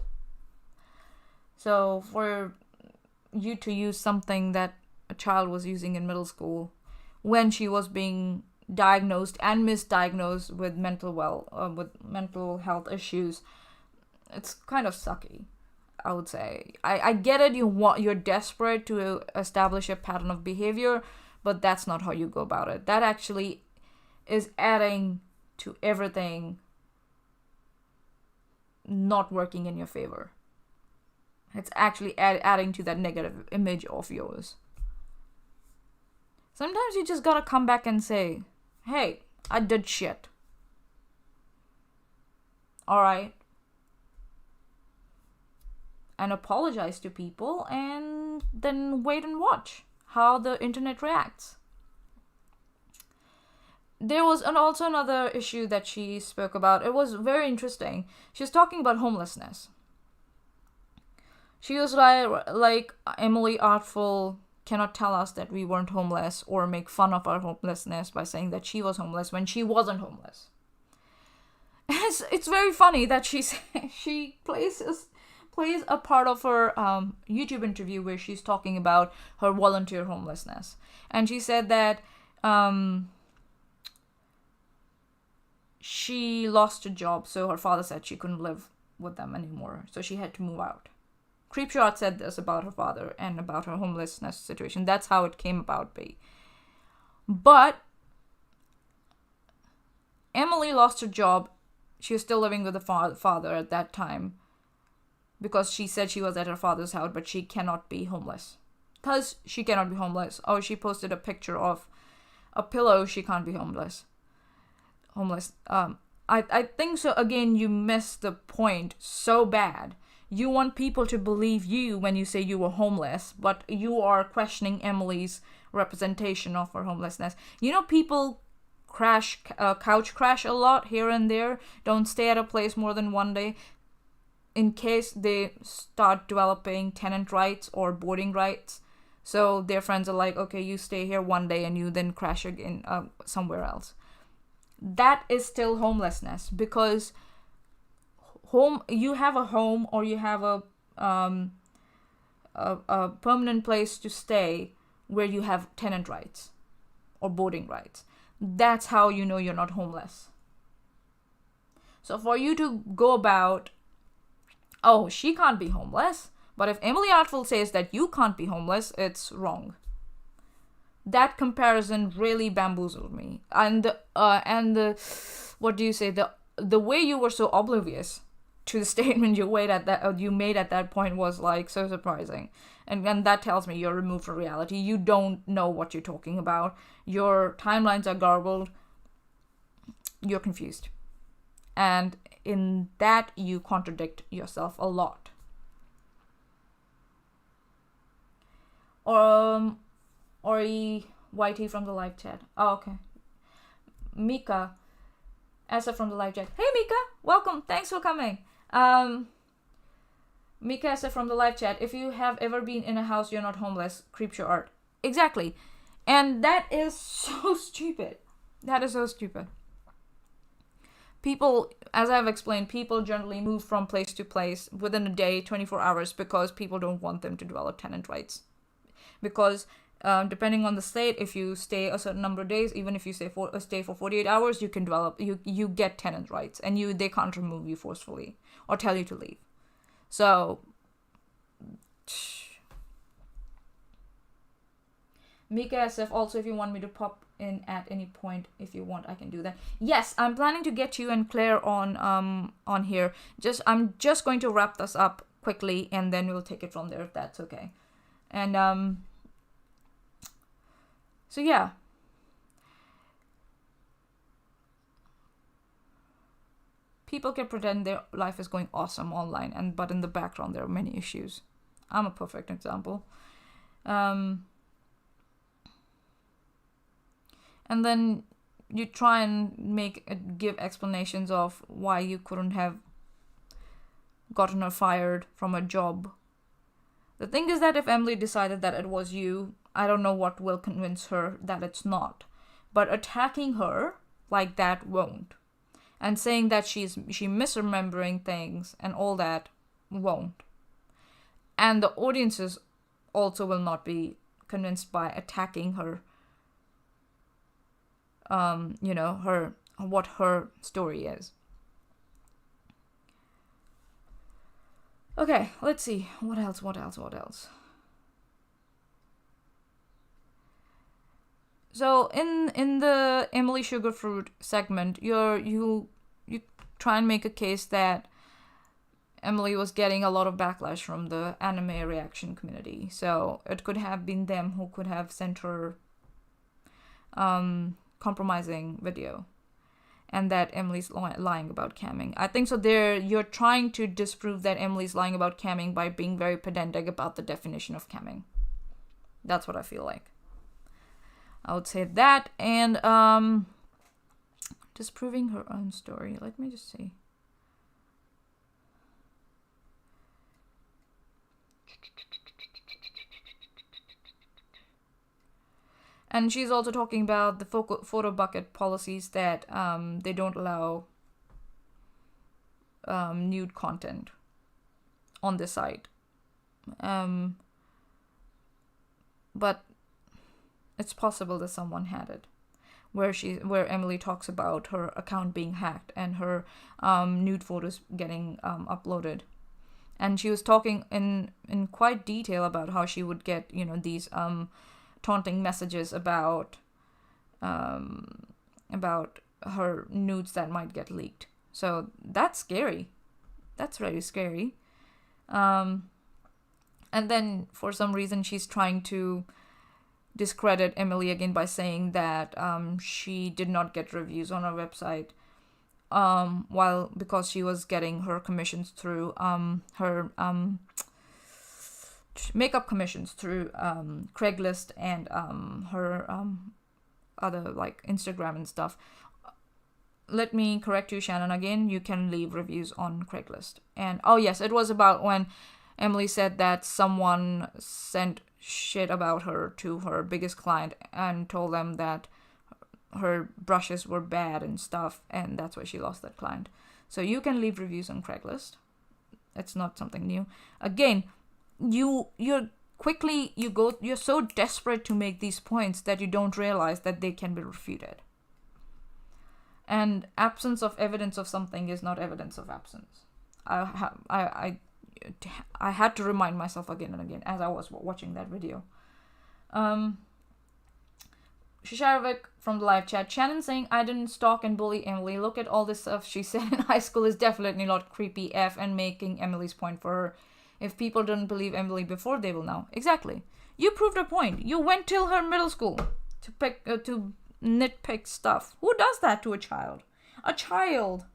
So for you to use something that a child was using in middle school when she was being diagnosed and misdiagnosed with mental health issues, it's kind of sucky, I would say. I get it, you're desperate to establish a pattern of behavior, but that's not how you go about it. That actually is adding to everything not working in your favor. It's actually adding to that negative image of yours. Sometimes you just gotta come back and say, hey, I did shit. Alright? And apologize to people, and then wait and watch how the internet reacts. There was also another issue that she spoke about. It was very interesting. She was talking about homelessness. She was like Emily Artful cannot tell us that we weren't homeless or make fun of our homelessness by saying that she was homeless when she wasn't homeless. It's very funny that she plays a part of her YouTube interview where she's talking about her volunteer homelessness. And she said that she lost a job, so her father said she couldn't live with them anymore, so she had to move out. CreepShowArt said this about her father and about her homelessness situation. That's how it came about. But Emily lost her job. She was still living with the father at that time because she said she was at her father's house, but she cannot be homeless. Because she cannot be homeless. Oh, she posted a picture of a pillow. She can't be homeless. I think so. Again, you missed the point so bad. You want people to believe you when you say you were homeless, but you are questioning Emily's representation of her homelessness. You know, people couch crash a lot here and there. Don't stay at a place more than one day in case they start developing tenant rights or boarding rights. So their friends are like, okay, you stay here one day and you then crash again somewhere else. That is still homelessness, because you have a home, or you have a permanent place to stay where you have tenant rights or boarding rights. That's how you know you're not homeless. So for you to go about, oh, she can't be homeless, but if Emily Artful says that you can't be homeless, it's wrong. That comparison really bamboozled me. And the what do you say, the way you were so oblivious to the statement you made at that point was like so surprising. And that tells me you're removed from reality. You don't know what you're talking about. Your timelines are garbled. You're confused. And in that, you contradict yourself a lot. Or YT from the live chat. Oh, okay. Mika, Asa from the live chat. Hey, Mika, welcome. Thanks for coming. Mika Asa from the live chat. If you have ever been in a house, you're not homeless. Creepshow Art. Exactly. And that is so stupid. That is so stupid. People, as I've explained, people generally move from place to place within a day, 24 hours, because people don't want them to develop tenant rights. Because depending on the state, if you stay a certain number of days, even if you stay for 48 hours, you can develop, you get tenant rights, and they can't remove you forcefully or tell you to leave. So, Mika SF, also, if you want me to pop in at any point, if you want, I can do that. Yes, I'm planning to get you and Claire on here. I'm just going to wrap this up quickly, and then we'll take it from there, if that's okay. And so yeah. People can pretend their life is going awesome online, but in the background there are many issues. I'm a perfect example. And then you try and give explanations of why you couldn't have gotten her fired from a job. The thing is that if Emily decided that it was you, I don't know what will convince her that it's not. But attacking her like that won't. And saying that she's misremembering things and all that won't. And the audiences also will not be convinced by attacking her. What her story is. Okay, let's see. What else? So in the Emily Sugarfruit segment, you try and make a case that Emily was getting a lot of backlash from the anime reaction community. So it could have been them who could have sent her compromising video, and that Emily's lying about camming. I think so. You're trying to disprove that Emily's lying about camming by being very pedantic about the definition of camming. That's what I feel like. I would say that, and disproving her own story. Let me just see. And she's also talking about the photo bucket policies that they don't allow nude content on the site. But it's possible that someone had it, where Emily talks about her account being hacked and her nude photos getting uploaded. And she was talking in quite detail about how she would get, these taunting messages about her nudes that might get leaked. So that's scary. That's really scary. And then for some reason she's trying to discredit Emily again by saying that she did not get reviews on her website. because she was getting her commissions through her makeup commissions through Craigslist and her other like Instagram and stuff. Let me correct you, Shannon, again. You can leave reviews on Craigslist. And oh yes, it was about when Emily said that someone sent shit about her to her biggest client and told them that her brushes were bad and stuff, and that's why she lost that client. So you can leave reviews on Craigslist. It's not something new. Again, you're so desperate to make these points that you don't realize that they can be refuted. And absence of evidence of something is not evidence of absence. I had to remind myself again and again as I was watching that video. Shisharovic from the live chat. Shannon saying, I didn't stalk and bully Emily. Look at all this stuff she said in high school is definitely not creepy F and making Emily's point for her. If people didn't believe Emily before, they will now. Exactly. You proved a point. You went till her middle school to nitpick stuff. Who does that to a child? A child.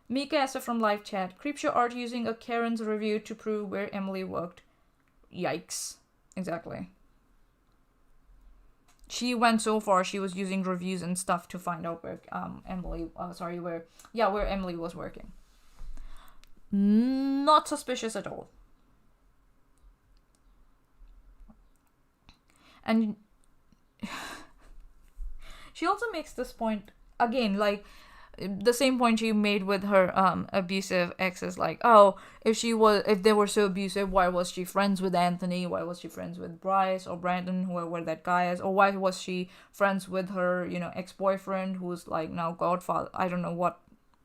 Mika Essa from live chat. Creepshow Art using a Karen's review to prove where Emily worked. Yikes. Exactly. She went so far, she was using reviews and stuff to find out where where Emily was working. Not suspicious at all. And she also makes this point again, like the same point she made with her abusive exes, like, oh, if they were so abusive, why was she friends with Anthony? Why was she friends with Bryce or Brandon, whoever that guy is? Or why was she friends with her, ex-boyfriend who's like now godfather, I don't know what,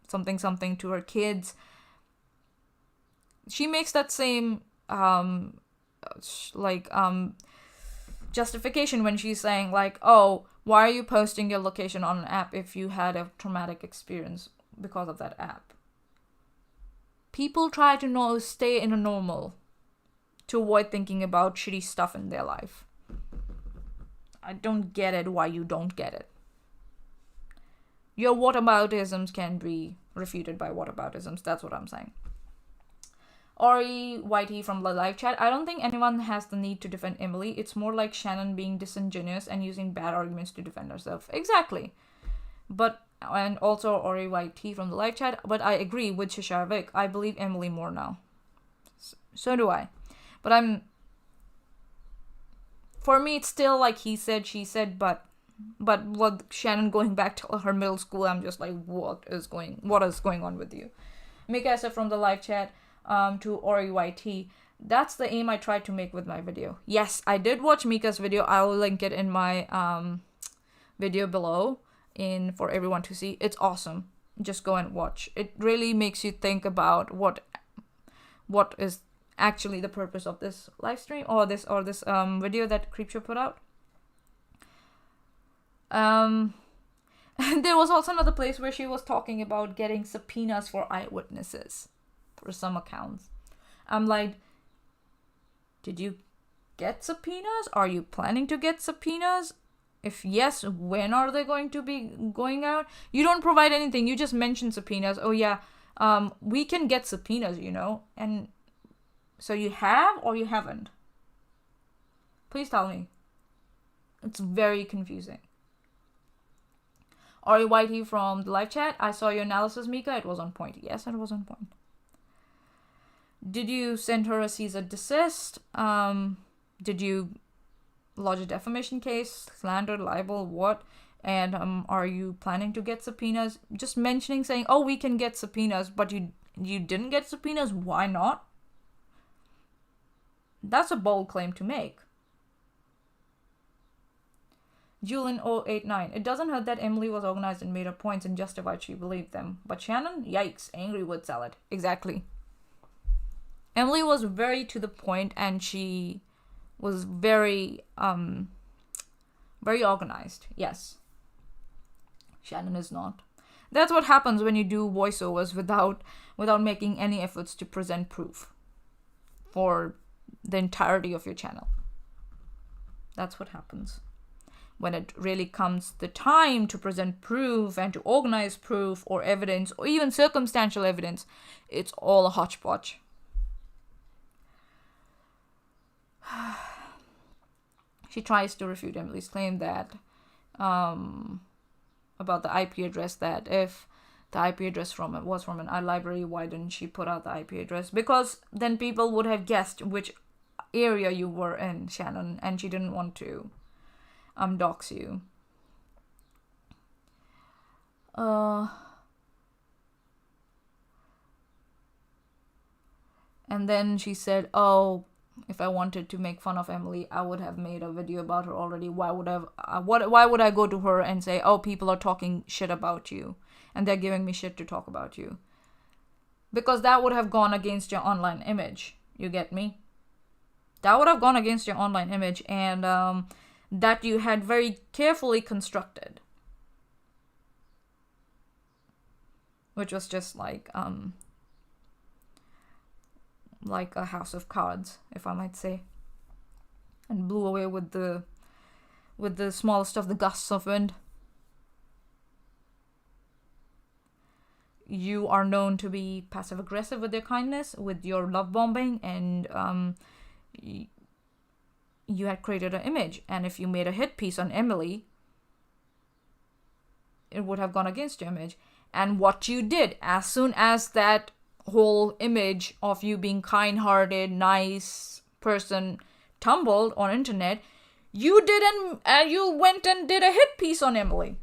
something to her kids? She makes that same justification when she's saying like, oh, why are you posting your location on an app if you had a traumatic experience because of that app? People try to stay in a normal to avoid thinking about shitty stuff in their life. I don't get it why you don't get it. Your whataboutisms can be refuted by whataboutisms. That's what I'm saying. Ori Whitey from the live chat. I don't think anyone has the need to defend Emily. It's more like Shannon being disingenuous and using bad arguments to defend herself. Exactly. And also Ori Whitey from the live chat. But I agree with Shisharovic. I believe Emily more now. So do I. But for me, it's still like he said, she said, but what Shannon going back to her middle school, I'm just like, what is going on with you? Mikasa from the live chat. To Ori YT. That's the aim I tried to make with my video. Yes, I did watch Mika's video. I will link it in my video below for everyone to see. It's awesome. Just go and watch. It really makes you think about what is actually the purpose of this live stream or this video that Creepshow put out. There was also another place where she was talking about getting subpoenas for eyewitnesses. For some accounts. I'm like, did you get subpoenas? Are you planning to get subpoenas? If yes, when are they going to be going out? You don't provide anything. You just mention subpoenas. Oh yeah, we can get subpoenas, And so you have or you haven't? Please tell me. It's very confusing. Ori Whitey from the live chat. I saw your analysis, Mika. It was on point. Yes, it was on point. Did you send her a cease and desist? Did you lodge a defamation case, slander, libel, what? And are you planning to get subpoenas? Just saying, oh, we can get subpoenas, but you didn't get subpoenas. Why not? That's a bold claim to make. Julian 089. It doesn't hurt that Emily was organized and made her points and justified she believed them. But Shannon, yikes, angry wood salad. Exactly. Emily was very to the point and she was very organized. Yes. Shannon is not. That's what happens when you do voiceovers without making any efforts to present proof for the entirety of your channel. That's what happens. when it really comes the time to present proof and to organize proof or evidence or even circumstantial evidence, it's all a hodgepodge. She tries to refute Emily's claim that about the IP address, that if the IP address was from an iLibrary, why didn't she put out the IP address? Because then people would have guessed which area you were in, Shannon, and she didn't want to dox you. And then she said, oh, if I wanted to make fun of Emily, I would have made a video about her already. Why would I go to her and say, oh, people are talking shit about you and they're giving me shit to talk about you? Because that would have gone against your online image. You get me? That would have gone against your online image, and that you had very carefully constructed. Which was just like a house of cards, if I might say. And blew away with the smallest of the gusts of wind. You are known to be passive aggressive with your kindness, with your love bombing, and you had created an image. And if you made a hit piece on Emily, it would have gone against your image. And what you did, as soon as that whole image of you being kind-hearted, nice person tumbled on internet, you went and did a hit piece on Emily.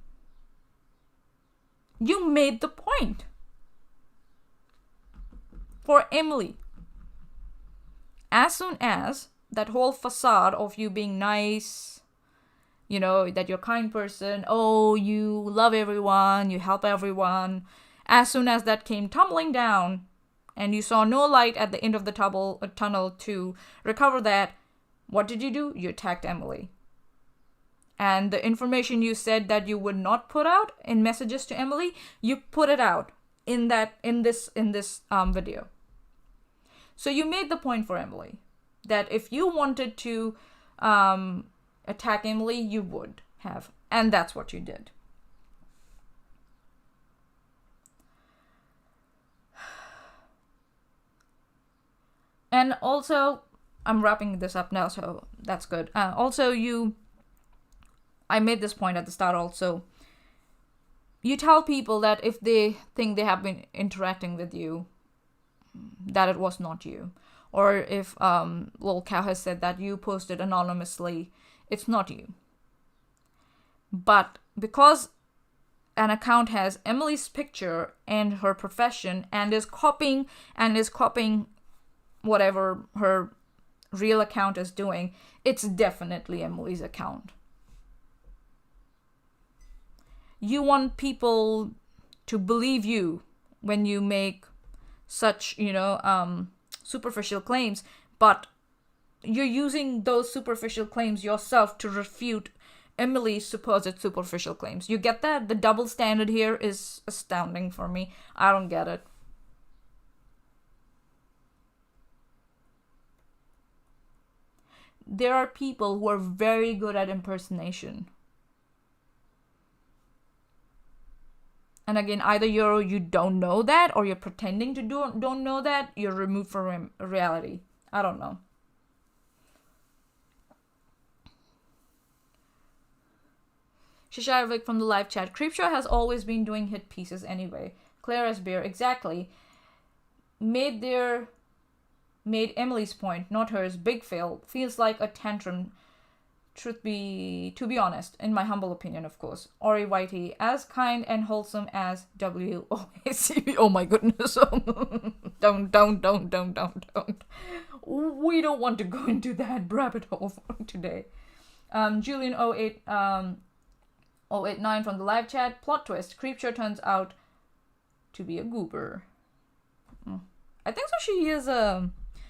You made the point for Emily. As soon as that whole facade of you being nice, that you're a kind person, oh, you love everyone, you help everyone, as soon as that came tumbling down and you saw no light at the end of the tunnel to recover that, what did you do? You attacked Emily. And the information you said that you would not put out in messages to Emily, you put it out in this video. So you made the point for Emily that if you wanted to attack Emily, you would have. And that's what you did. And also, I'm wrapping this up now, so that's good. I made this point at the start also. You tell people that if they think they have been interacting with you, that it was not you. Or if Lil Cow has said that you posted anonymously, it's not you. But because an account has Emily's picture and her profession and is copying whatever her real account is doing, it's definitely Emily's account. You want people to believe you when you make such, superficial claims, but you're using those superficial claims yourself to refute Emily's supposed superficial claims. You get that? The double standard here is astounding for me. I don't get it. There are people who are very good at impersonation. And again, either you don't know that, or you're pretending to don't know that. You're removed from reality. I don't know. Shisharvik from the live chat. Creepshow has always been doing hit pieces anyway. Clear as beer. Exactly. Made Emily's point, not hers. Big fail. Feels like a tantrum. To be honest, in my humble opinion, of course. Ori Whitey, as kind and wholesome as WOACB. Oh my goodness. Don't. We don't want to go into that rabbit hole for today. Julian 089 from the live chat. Plot twist. Creepshow turns out to be a goober. I think so. She is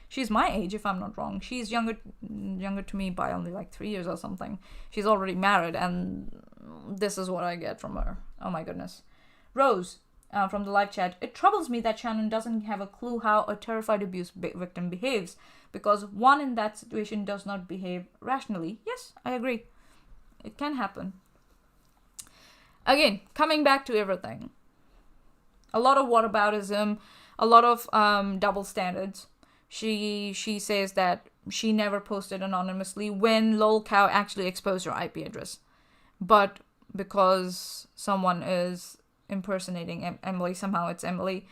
she's my age, if I'm not wrong. She's younger to me by only like 3 years or something. She's already married, and this is what I get from her. Oh my goodness. Rose, from the live chat. It troubles me that Shannon doesn't have a clue how a terrified abuse victim behaves, because one in that situation does not behave rationally. Yes, I agree. It can happen. Again, coming back to everything. A lot of whataboutism, a lot of double standards. She says that she never posted anonymously when lolcow actually exposed her IP address. But because someone is impersonating Emily, somehow it's Emily,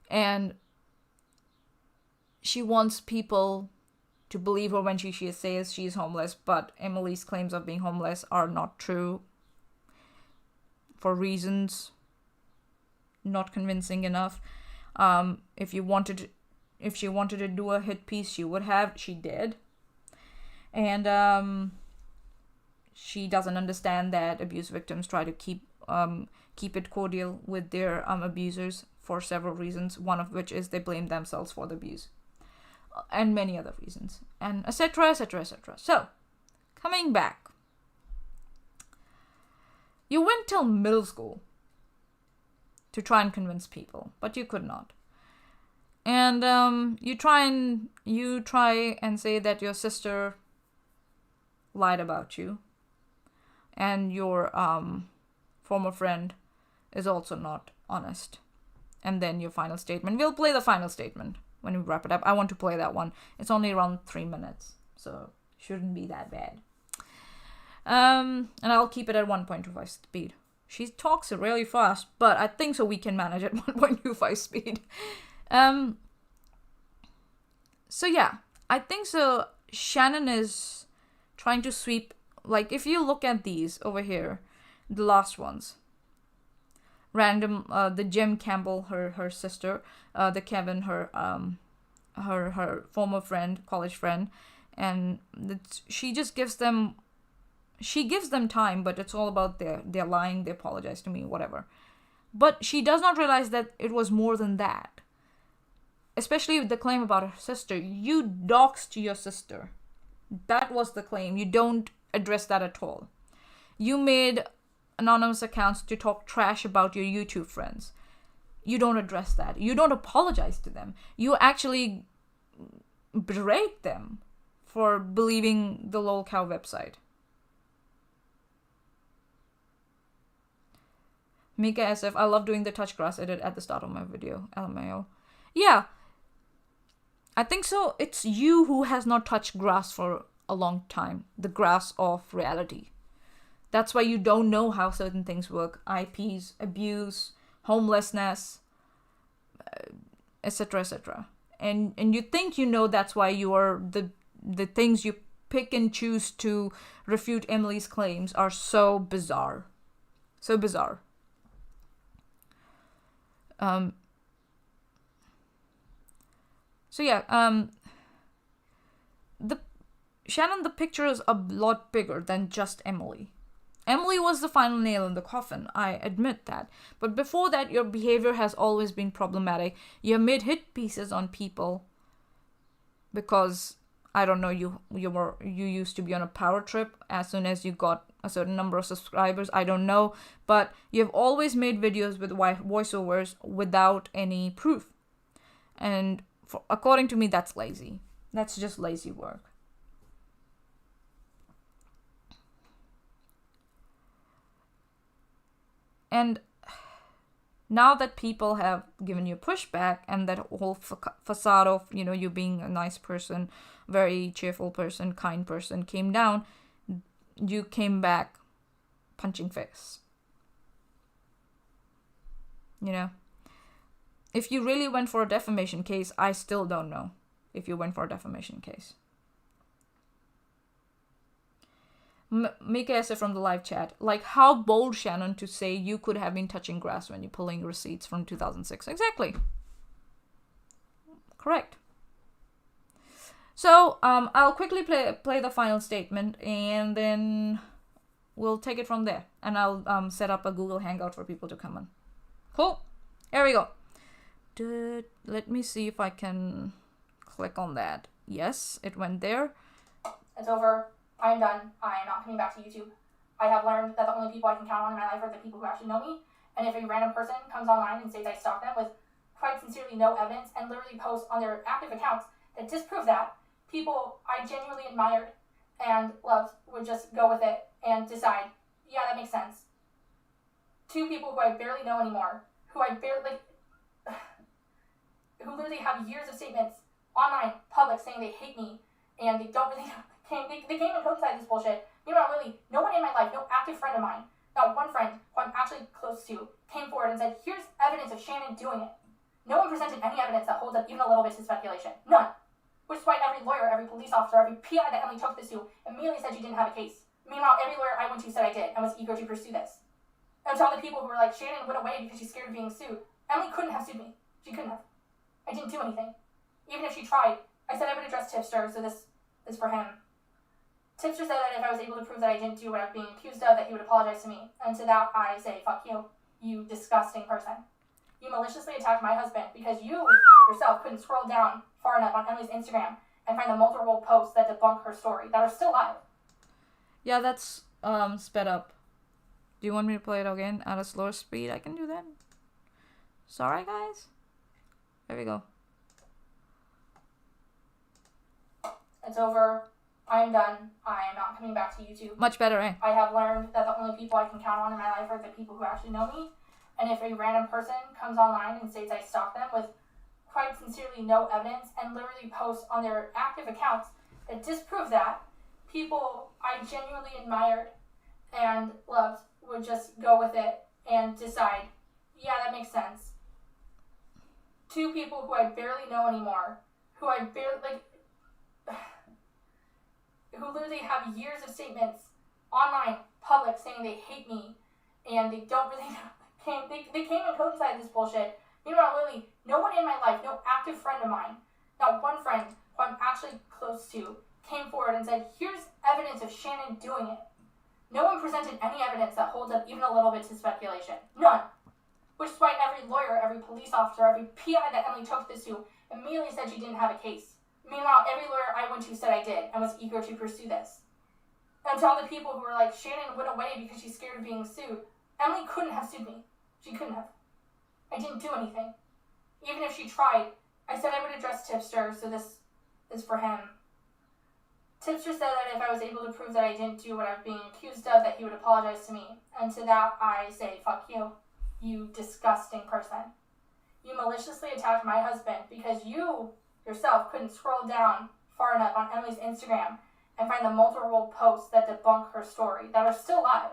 and she wants people to believe her when she says she's homeless, but Emily's claims of being homeless are not true for reasons not convincing enough. If she wanted to do a hit piece, she would have. She did. And she doesn't understand that abuse victims try to keep it cordial with their abusers for several reasons, one of which is they blame themselves for the abuse. And many other reasons. And etc., etc., etc. So, coming back. You went till middle school to try and convince people, but you could not. And you try and say that your sister lied about you, and your former friend is also not honest. And then your final statement. We'll play the final statement when we wrap it up. I want to play that one. It's only around 3 minutes, so shouldn't be that bad. And I'll keep it at 1.25 speed. She talks really fast, but I think so we can manage at 1.25 speed. So yeah, I think so. Shannon is trying to sweep, like if you look at these over here, the last ones. Random, the Jim Campbell, her sister, the Kevin, her former friend, college friend, and she gives them time, but it's all about they're lying, they apologize to me, whatever. But she does not realize that it was more than that. Especially with the claim about her sister. You doxed your sister. That was the claim. You don't address that at all. You made anonymous accounts to talk trash about your YouTube friends. You don't address that. You don't apologize to them. You actually berate them for believing the lolcow website. Mika SF, I love doing the touch grass edit at the start of my video. LMAO. Yeah. I think so. It's you who has not touched grass for a long time. The grass of reality. That's why you don't know how certain things work. IPs, abuse, homelessness, etc., etc. And you think you know, that's why you are the things you pick and choose to refute Emily's claims are so bizarre. So bizarre. So yeah, Shannon, the picture is a lot bigger than just Emily. Emily was the final nail in the coffin, I admit that. But before that, your behavior has always been problematic. You made hit pieces on people because, I don't know, you used to be on a power trip as soon as you got a certain number of subscribers, I don't know. But you've always made videos with voiceovers without any proof. And according to me, that's lazy. That's just lazy work. And now that people have given you pushback and that whole facade of, you being a nice person, very cheerful person, kind person came down, you came back punching fists. If you really went for a defamation case, I still don't know if you went for a defamation case. Mika Esse from the live chat, like, how bold, Shannon, to say you could have been touching grass when you're pulling receipts from 2006. Exactly. Correct. So, I'll quickly play the final statement, and then we'll take it from there. And I'll set up a Google Hangout for people to come on. Cool. Here we go. Let me see if I can click on that. Yes, it went there. It's over. I am done. I am not coming back to YouTube. I have learned that the only people I can count on in my life are the people who actually know me. And if a random person comes online and says I stalk them with quite sincerely no evidence and literally posts on their active accounts that disprove that, people I genuinely admired and loved would just go with it and and decide, yeah, that makes sense. Two people who I barely know anymore, who literally have years of statements online, public, saying they hate me, and they don't really, they can't even coincide this bullshit. Meanwhile, really, no one in my life, no active friend of mine, not one friend who I'm actually close to, came forward and said, here's evidence of Shannon doing it. No one presented any evidence that holds up even a little bit to speculation. None. Which is why every lawyer, every police officer, every PI that Emily took this to immediately said she didn't have a case. Meanwhile, every lawyer I went to said I did and was eager to pursue this. And to all the people who were like, Shannon went away because she's scared of being sued, Emily couldn't have sued me. She couldn't have. I didn't do anything. Even if she tried, I said I would address Tipster, so this is for him. Tipster said that if I was able to prove that I didn't do what I was being accused of, that he would apologize to me. And to that, I say, fuck you, you disgusting person. You maliciously attacked my husband because you yourself couldn't scroll down far enough on Emily's Instagram and find the multiple posts that debunk her story that are still live. Yeah, that's sped up. Do you want me to play it again at a slower speed? I can do that. Sorry, guys. There we go. It's over. I am done. I am not coming back to YouTube. Much better, eh? I have learned that the only people I can count on in my life are the people who actually know me. And if a random person comes online and states I stalked them with quite sincerely no evidence and literally posts on their active accounts that disprove that, people I genuinely admired and loved would just go with it and decide, yeah, that makes sense. Two people who I barely know anymore, who literally have years of statements online, public, saying they hate me and they don't really they can't even coincide this bullshit. Meanwhile, literally, no one in my life, no active friend of mine, not one friend who I'm actually close to, came forward and said, here's evidence of Shannon doing it. No one presented any evidence that holds up even a little bit to speculation. None. Which is why every lawyer, every police officer, every PI that Emily took this to immediately said she didn't have a case. Meanwhile, every lawyer I went to said I did and was eager to pursue this. And to all the people who were like, Shannon went away because she's scared of being sued, Emily couldn't have sued me. She couldn't have. I didn't do anything. Even if she tried, I said I would address Tipster, so this is for him. Tipster said that if I was able to prove that I didn't do what I was being accused of, that he would apologize to me. And to that, I say, fuck you, you disgusting person. You maliciously attacked my husband because you yourself couldn't scroll down far enough on Emily's Instagram and find the multiple posts that debunk her story that are still live.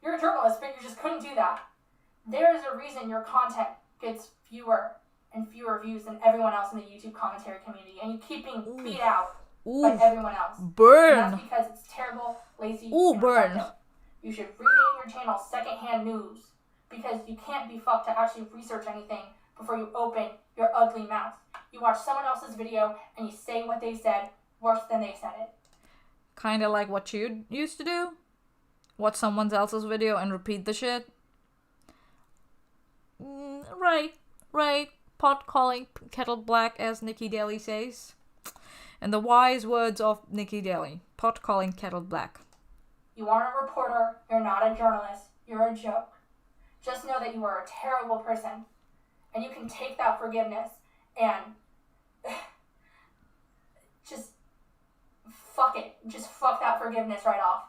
You're a journalist, but you just couldn't do that. There is a reason your content gets fewer and fewer views than everyone else in the YouTube commentary community, and you keep being beat out by everyone else. Burn! And that's because it's terrible, lazy, and burn. effective. You should rename your channel Secondhand News, because you can't be fucked to actually research anything before you open your ugly mouth. You watch someone else's video and you say what they said worse than they said it. Kinda like what you used to do? Watch someone else's video and repeat the shit? Right. Pot calling kettle black, as Nikki Daly says. And the wise words of Nikki Daly. Pot calling kettle black. You aren't a reporter, you're not a journalist, you're a joke. Just know that you are a terrible person. And you can take that forgiveness and just fuck it. Just fuck that forgiveness right off.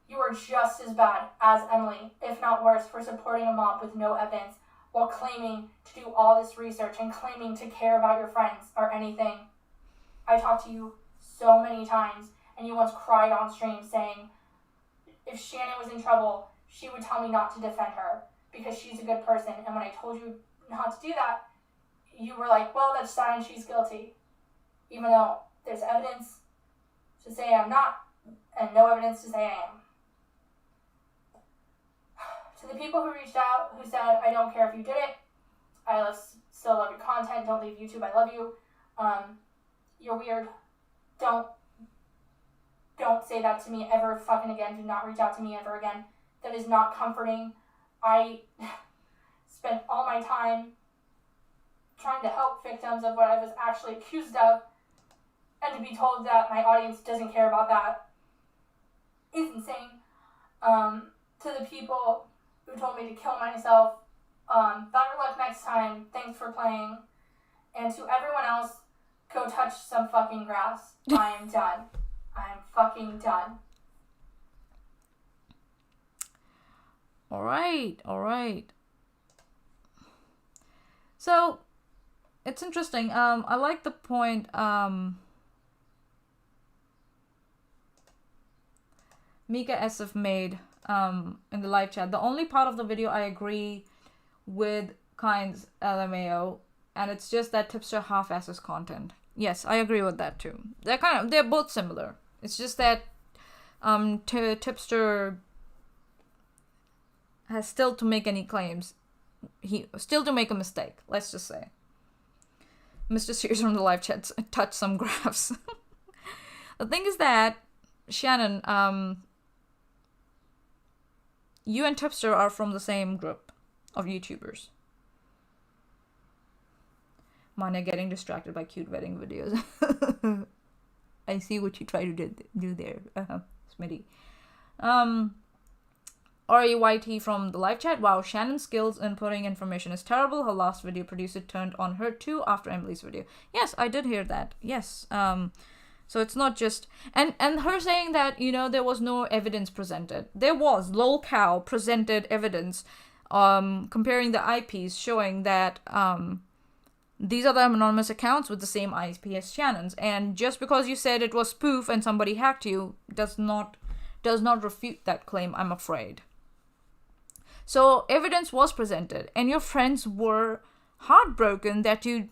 You are just as bad as Emily, if not worse, for supporting a mob with no evidence while claiming to do all this research and claiming to care about your friends or anything. I talked to you so many times, and you once cried on stream saying if Shannon was in trouble, she would tell me not to defend her because she's a good person. And when I told you not to do that, you were like, well, that's fine, she's guilty. Even though there's evidence to say I'm not, and no evidence to say I am. To the people who reached out, who said, I don't care if you did it, still love your content, don't leave YouTube, I love you, you're weird, don't say that to me ever fucking again, do not reach out to me ever again, that is not comforting. I spent all my time trying to help victims of what I was actually accused of, and to be told that my audience doesn't care about that is insane. To the people who told me to kill myself, better luck next time, thanks for playing. And to everyone else, go touch some fucking grass. I am done. I'm fucking done. Alright. So, it's interesting. I like the point, Mika SF made, in the live chat. The only part of the video I agree with Kind's LMAO, and it's just that Tipster half-asses content. Yes, I agree with that too. They're both similar. It's just that Tipster has still to make any claims. He still to make a mistake, let's just say. Mr. Sears from the live chat touched some graphs. The thing is that, Shannon, you and Tipster are from the same group of YouTubers. Mine are getting distracted by cute wedding videos. I see what you try to do there, Smitty. REYT from the live chat. Wow, Shannon's skills in putting information is terrible. Her last video producer turned on her too after Emily's video. Yes, I did hear that. Yes. So it's not just... And her saying that, there was no evidence presented. There was. LolCow presented evidence comparing the IPs showing that these are the anonymous accounts with the same IP as Shannon's. And just because you said it was spoof and somebody hacked you does not refute that claim, I'm afraid. So evidence was presented, and your friends were heartbroken that you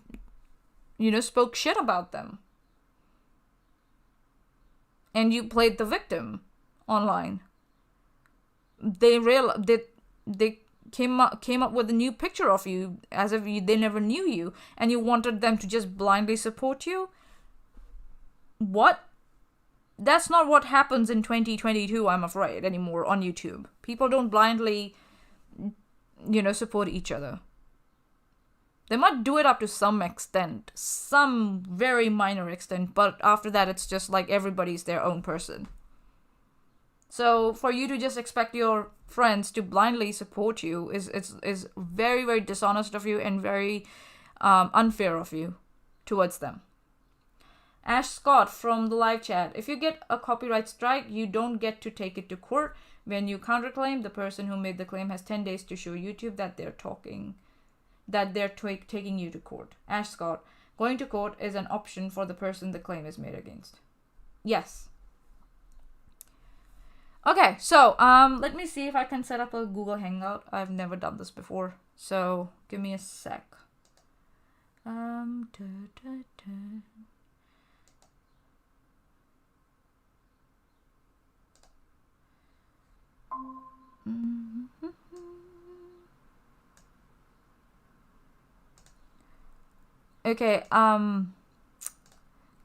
spoke shit about them. And you played the victim online. They came up with a new picture of you as if they never knew you, and you wanted them to just blindly support you. What? That's not what happens in 2022, I'm afraid, anymore on YouTube. People don't blindly, support each other. They might do it up to some extent, some very minor extent, but after that it's just like everybody's their own person. So for you to just expect your friends to blindly support you is very, very dishonest of you and very unfair of you towards them. Ash Scott from the live chat. If you get a copyright strike, you don't get to take it to court. When you counterclaim, the person who made the claim has 10 days to show YouTube that they're taking you to court. Ash Scott. Going to court is an option for the person the claim is made against. Yes. Okay, so let me see if I can set up a Google Hangout. I've never done this before, so give me a sec. Okay,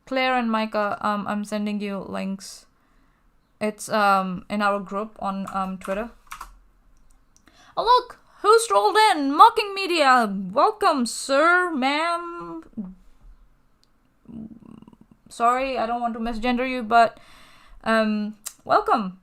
Claire and Micah, I'm sending you links. It's in our group on Twitter. Oh look, who strolled in? Mocking Media. Welcome, sir, ma'am. Sorry, I don't want to misgender you, but welcome.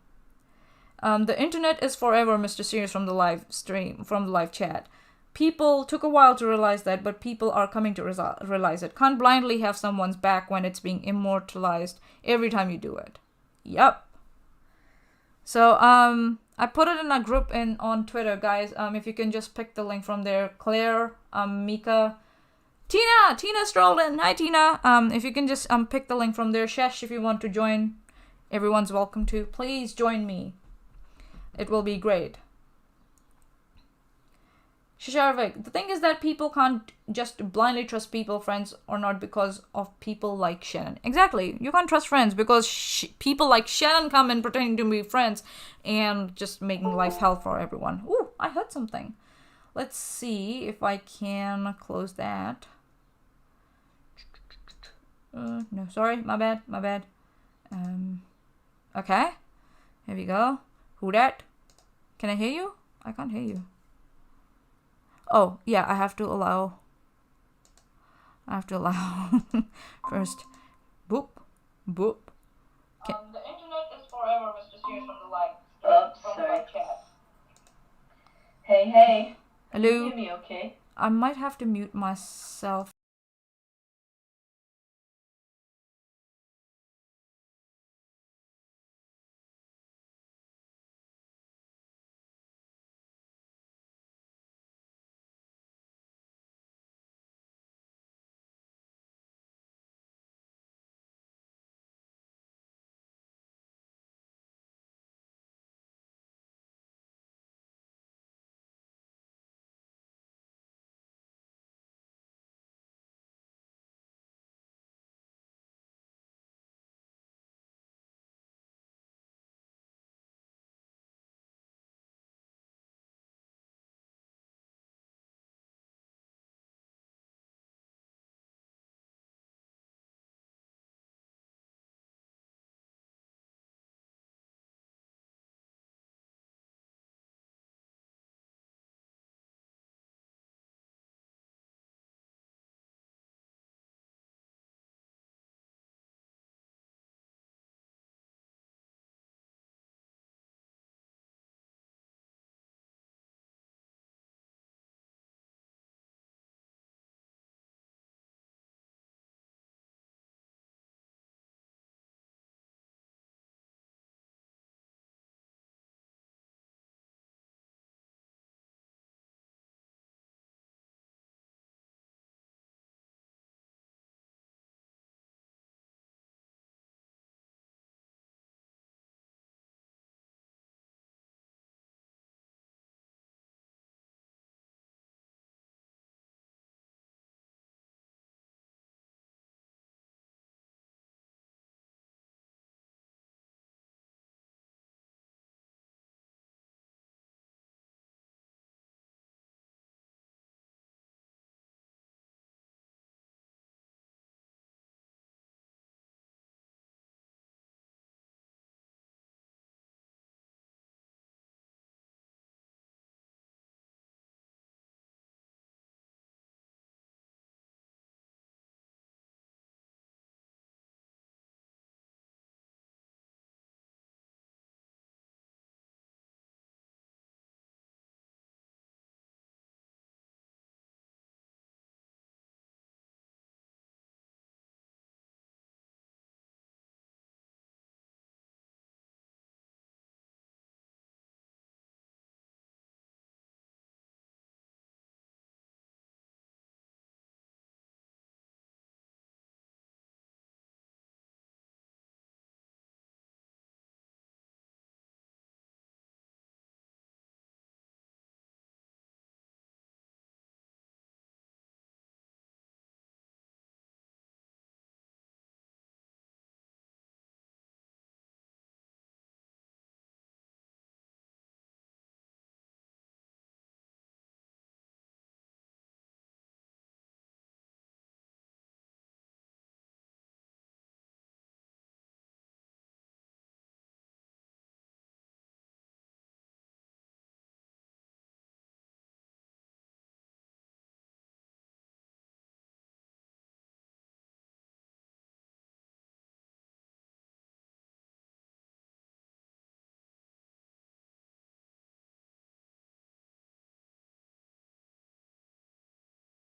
The internet is forever, Mr. Sears from the live chat. People took a while to realize that, but people are coming to realize it. Can't blindly have someone's back when it's being immortalized every time you do it. Yup. So, I put it in a group on Twitter, guys. If you can just pick the link from there. Claire, Mika, Tina strolled in. Hi, Tina. If you can just pick the link from there. Shesh, if you want to join, everyone's welcome to. Please join me. It will be great. Shisharvik, the thing is that people can't just blindly trust people, friends or not, because of people like Shannon. Exactly. You can't trust friends because people like Shannon come in pretending to be friends and just making life hell for everyone. Ooh, I heard something. Let's see if I can close that. No, sorry. My bad. Okay. Here we go. Who that? Can I hear you? I can't hear you. Oh, yeah, I have to allow first. Boop. The internet is forever, Mr. Sears from the live chat. Hey. Hello. Can you hear me okay? I might have to mute myself.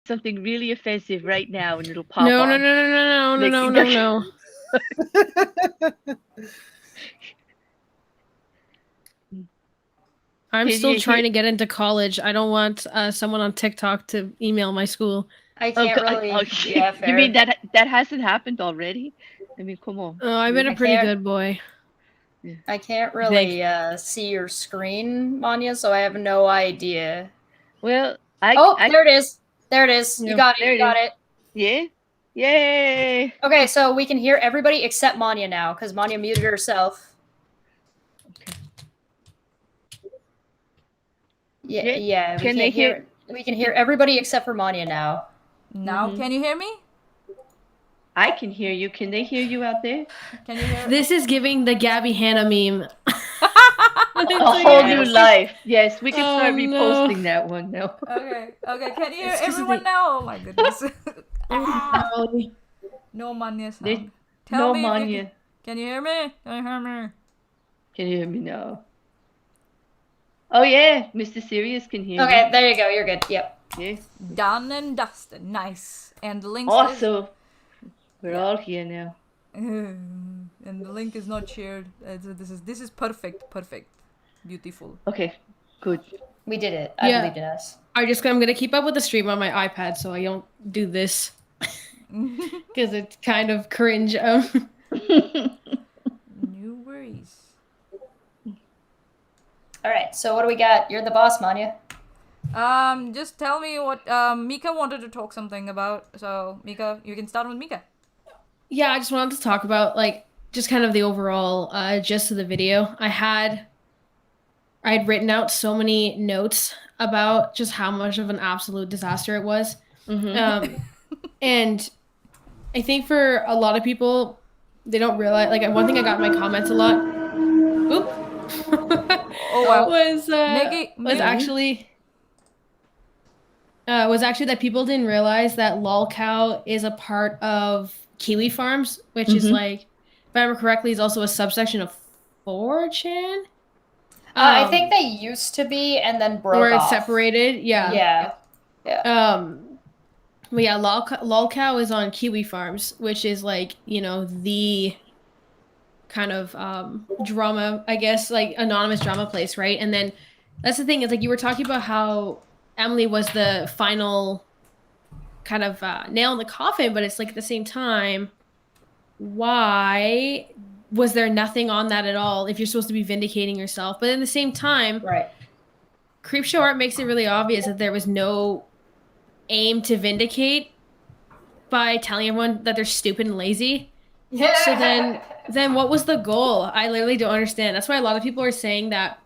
something really offensive right now, and it'll pop No, on. no, no, no, no, no, no, no, no, no. I'm still trying to get into college. I don't want someone on TikTok to email my school. I can't really. Yeah, fair. You mean that hasn't happened already? I mean, come on. Oh, I've been a pretty good boy. I can't really see your screen, Manya, so I have no idea. Well, there it is. There it is. Yeah, you got it. You got it. Yeah. Yay. Okay, so we can hear everybody except Manya now, because Manya muted herself. Yeah. We can hear everybody except for Manya now. Now, can you hear me? I can hear you. Can they hear you out there? Can you hear? This is giving the Gabby Hanna meme. A whole new life. Yes, we can start reposting that one now. Okay. Can you hear everyone now? Oh my goodness. No Manya sound. Tell me. Manya. Can you hear me? Can you hear me? Can you hear me now? Oh yeah, Mr. Serious can hear Okay, you. there you go. You're good. Yep. Yeah. Done and dusted. Nice. And the link. Also, we're all here now. And the link is not shared. This is perfect. Beautiful. Okay, good. We did it. I believed in us. I'm gonna keep up with the stream on my iPad so I don't do this. Because it's kind of cringe. No worries. All right, so what do we got? You're the boss, Manya. Just tell me what Mika wanted to talk something about. So Mika, you can start with Mika. Yeah, I just wanted to talk about just kind of the overall gist of the video. I had written out so many notes about just how much of an absolute disaster it was. Mm-hmm. And I think for a lot of people, they don't realize, one thing I got in my comments a lot, was actually that people didn't realize that lolcow is a part of Kiwi Farms, which is if I remember correctly, is also a subsection of 4chan. I think they used to be and then broke off. Where it's separated, yeah. But yeah, lolcow is on Kiwi Farms, which is the kind of drama, I guess, anonymous drama place, right? And then that's the thing is you were talking about how Emily was the final kind of nail in the coffin, but it's at the same time, why was there nothing on that at all if you're supposed to be vindicating yourself? But at the same time, right, CreepShowArt makes it really obvious that there was no aim to vindicate by telling everyone that they're stupid and lazy. Yeah. So then what was the goal? I literally don't understand. That's why a lot of people are saying that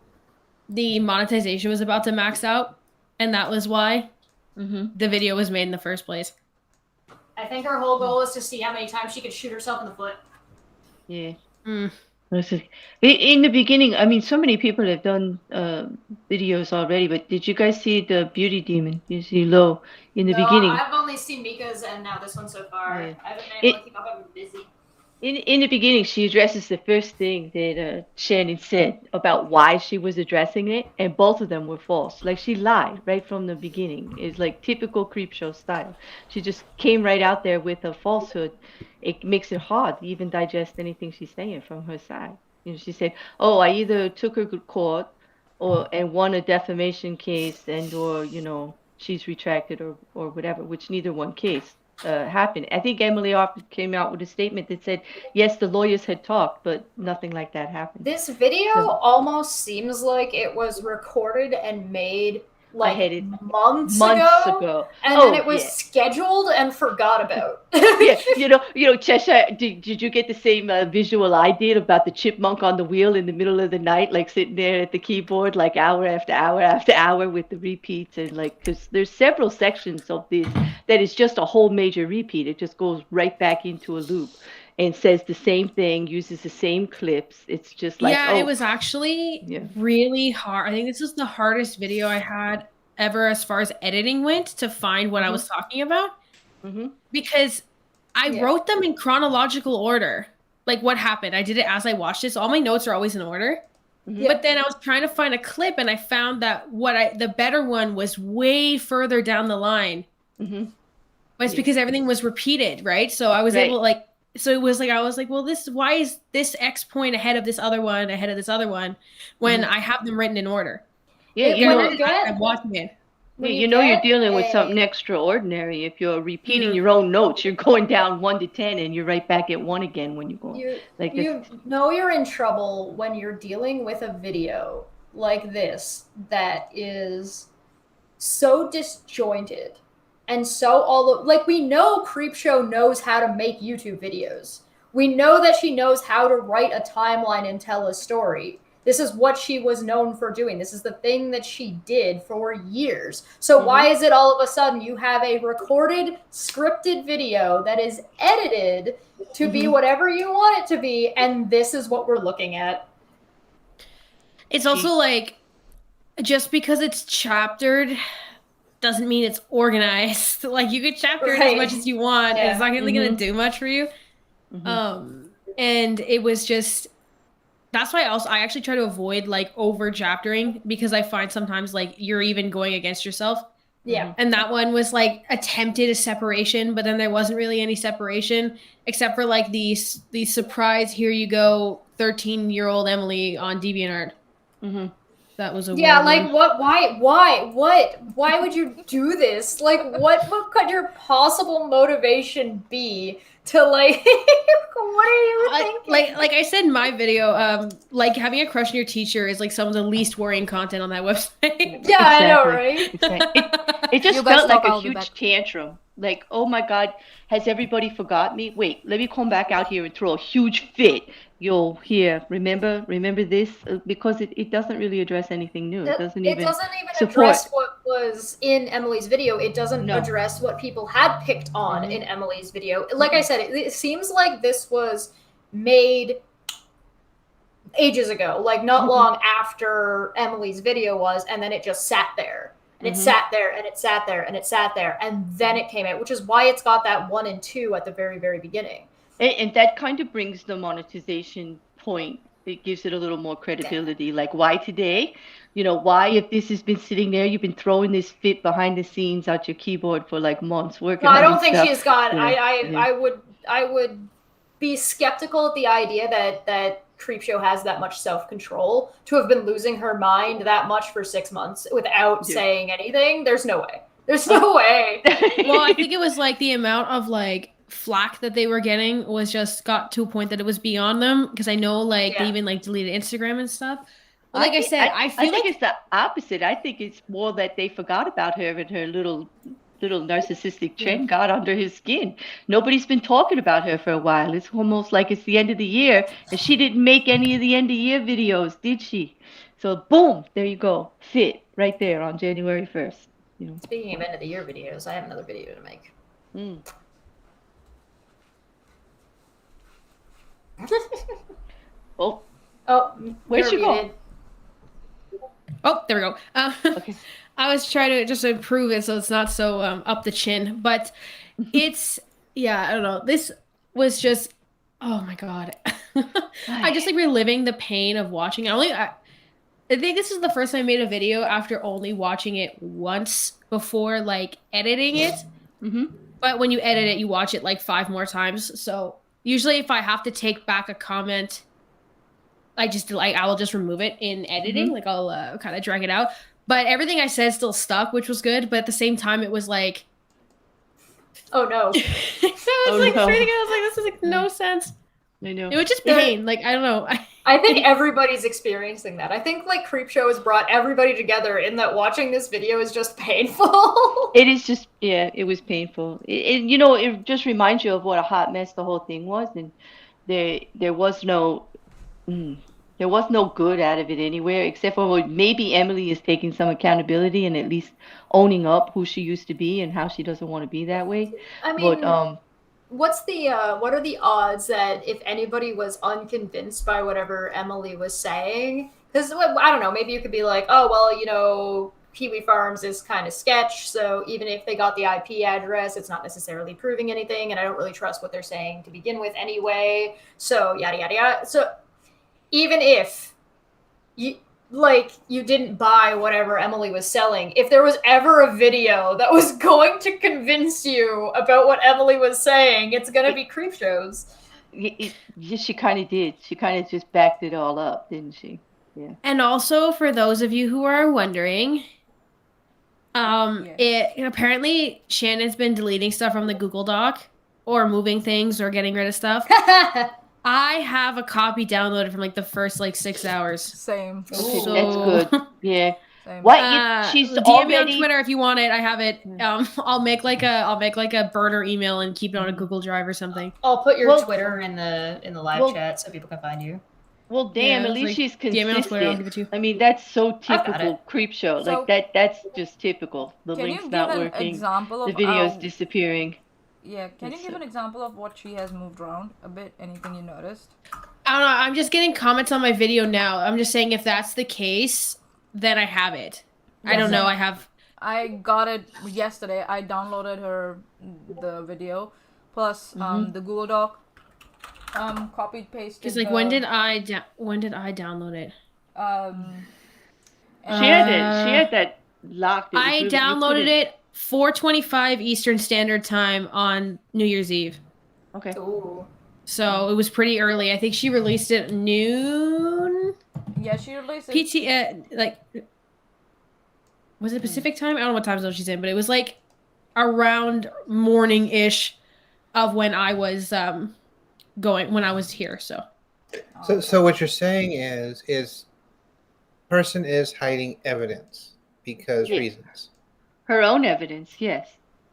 the monetization was about to max out, and that was why the video was made in the first place. I think her whole goal is to see how many times she could shoot herself in the foot. Yeah. In the beginning, I mean, so many people have done videos already, but did you guys see the beauty demon? You see Lo in the beginning? I've only seen Mika's and now this one so far. Yeah. I haven't been able to keep up. I've been busy. In the beginning, she addresses the first thing that Shannon said about why she was addressing it, and both of them were false. She lied right from the beginning. It's typical Creepshow style. She just came right out there with a falsehood. It makes it hard to even digest anything she's saying from her side. She said, "Oh, I either took her to court, and won a defamation case, or she's retracted or whatever," which neither one case happened. I think Emily came out with a statement that said, yes, the lawyers had talked, but nothing like that happened. This video almost seems like it was recorded and made months ago, and then it was scheduled and forgot about. Cheshire, did you get the same visual I did about the chipmunk on the wheel in the middle of the night, sitting there at the keyboard, hour after hour after hour with the repeats, and because there's several sections of this that is just a whole major repeat. It just goes right back into a loop and says the same thing, uses the same clips. It's just it was actually really hard. I think this is the hardest video I had ever as far as editing went to find what I was talking about. Because I wrote them in chronological order. What happened. I did it as I watched it. So all my notes are always in order. But then I was trying to find a clip and I found that the better one was way further down the line But it's because everything was repeated, right? So I was able so it was like, I was like, well, why is this X point ahead of this other one, when I have them written in order? Yeah, I'm watching it. You're dealing with something extraordinary. If you're repeating your own notes, you're going down 1 to 10 and you're right back at 1 again when you're going. You're in trouble when you're dealing with a video like this that is so disjointed and so we know Creepshow knows how to make YouTube videos. We know that she knows how to write a timeline and tell a story. This is what she was known for doing. This is the thing that she did for years. So why is it all of a sudden you have a recorded, scripted video that is edited to be whatever you want it to be, and this is what we're looking at? It's also like, just because it's chaptered doesn't mean it's organized. Like, you could chapter it as much as you want. Yeah. It's not really going to do much for you. And it was just, that's why I actually try to avoid like over chaptering, because I find sometimes like you're even going against yourself. Yeah. And that one was like attempted a separation, but then there wasn't really any separation except for like the surprise, here you go, 13-year-old Emily on DeviantArt. That was a weird like one. Why would you do this? Like, what could your possible motivation be to like? What are you thinking? Like I said in my video, like having a crush on your teacher is like some of the least worrying content on that website. Yeah, I know, right? It just felt like a huge tantrum. Like, oh my God, has everybody forgot me? Wait, let me come back out here and throw a huge fit. You'll hear, remember this? Because it doesn't really address anything new. It doesn't even address what was in Emily's video. It doesn't address what people had picked on in Emily's video. Like I said, it seems like this was made ages ago, like not long after Emily's video was, and then it just sat there. And it sat there, and it sat there, and it sat there, and then it came out, which is why it's got that 1 and 2 at the very, very beginning. And that kind of brings the monetization point. It gives it a little more credibility. Like, why today? Why, if this has been sitting there, you've been throwing this fit behind the scenes at your keyboard for like months working on I don't think stuff. she's got. I would be skeptical at the idea that Creepshow has that much self-control to have been losing her mind that much for 6 months without saying anything. There's no way. There's no way. Well, I think it was like the amount of like flack that they were getting was just got to a point that it was beyond them, because I know like they even like deleted Instagram and stuff. But like I said, I think it's the opposite. I think it's more that they forgot about her and her little narcissistic trend got under his skin. Nobody's been talking about her for a while. It's almost like it's the end of the year, and she didn't make any of the end of year videos, did she? So boom, there you go, fit right there on January 1st. Speaking of end of the year videos, I have another video to make. Where'd she go? Oh, there we go. Okay. I was trying to just improve it so it's not so up the chin, but it's, I don't know. This was just, oh my God. I just like reliving the pain of watching it. I think this is the first time I made a video after only watching it once before like editing it. But when you edit it, you watch it like 5 more times. So usually if I have to take back a comment, I will just remove it in editing. Like I'll kind of drag it out. But everything I said still stuck, which was good. But at the same time, it was like, oh no. So I was reading it, I was like, this is like no sense. I know. It was just pain. Like, I don't know. I think everybody's experiencing that. I think like Creepshow has brought everybody together in that watching this video is just painful. It is just, it was painful. It just reminds you of what a hot mess the whole thing was. And there was no good out of it anywhere, except for maybe Emily is taking some accountability and at least owning up who she used to be and how she doesn't want to be that way. I mean, what are the odds that if anybody was unconvinced by whatever Emily was saying, because I don't know, maybe you could be like, oh, well, Kiwi Farms is kind of sketch, so even if they got the IP address, it's not necessarily proving anything, and I don't really trust what they're saying to begin with anyway, so yada, yada, yada. So even if like you didn't buy whatever Emily was selling. If there was ever a video that was going to convince you about what Emily was saying, it's gonna be Creepshows. She kind of did. She kind of just backed it all up, didn't she? Yeah. And also, for those of you who are wondering, apparently Shannon's been deleting stuff from the Google Doc or moving things or getting rid of stuff. I have a copy downloaded from like the first like 6 hours. Same. Okay, So- that's good. Yeah. Same. What? She's DM already. me on Twitter if you want it. I have it. I'll make like a burner email and keep it on a Google Drive or something. I'll put your Well- Twitter in the live Well- chat so people can find you. Well, damn. Yeah, At least like, she's DM me on Twitter, I'll give it consistent. to you. I mean, that's so I've got typical Creepshow. So- Like that's just typical. The Can you link's give not an working. example The of video's how- disappearing. Yeah, can you give an example of what she has moved around a bit? Anything you noticed? I don't know. I'm just getting comments on my video now. I'm just saying if that's the case, then I have it. I don't know. I have. I got it yesterday. I downloaded the video, plus the Google Doc. Copied, pasted. Because like when did I download it? She had that locked. It was I really- you downloaded couldn't- it 4:25 Eastern Standard Time on New Year's Eve. Okay. Ooh. So it was pretty early. I think she released it at noon. Yeah, she released it. Was it Pacific time? I don't know what time zone she's in, but it was like around morning-ish of when I was when I was here. So So what you're saying is person is hiding evidence because Yeah. reasons. Her own evidence, yes.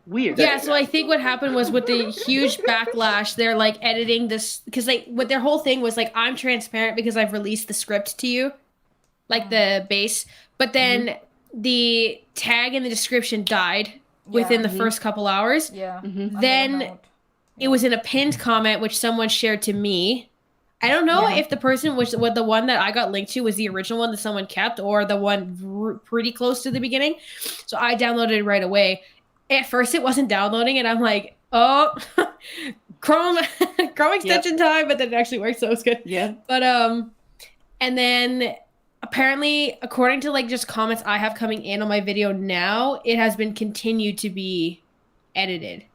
Weird. yeah, so I think what happened was with the huge backlash, they're like editing this because what their whole thing was like, I'm transparent because I've released the script to you, like the base, but then the tag in the description died within the first couple hours. Yeah. Mhm. I Then made a note. it was in a pinned comment which someone shared to me. I don't know if the person was the one that I got linked to was the original one that someone kept or the one pretty close to the beginning. So I downloaded it right away. At first it wasn't downloading and I'm like, oh, Chrome extension time, but then it actually worked, so it was good. Yeah. But and then apparently according to like just comments I have coming in on my video now, it has been continued to be edited.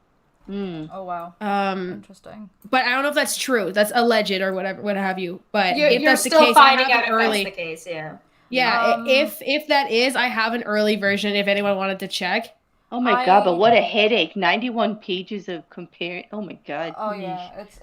Mm. Oh wow. Interesting. But I don't know if that's true. That's alleged or whatever, what have you. But You're if that's the still case, I finding have out an if early. that's the case, yeah. Yeah, if that is, I have an early version. If anyone wanted to check. Oh my god, but what a headache. 91 pages of comparing. Oh my god. Oh yeah, it's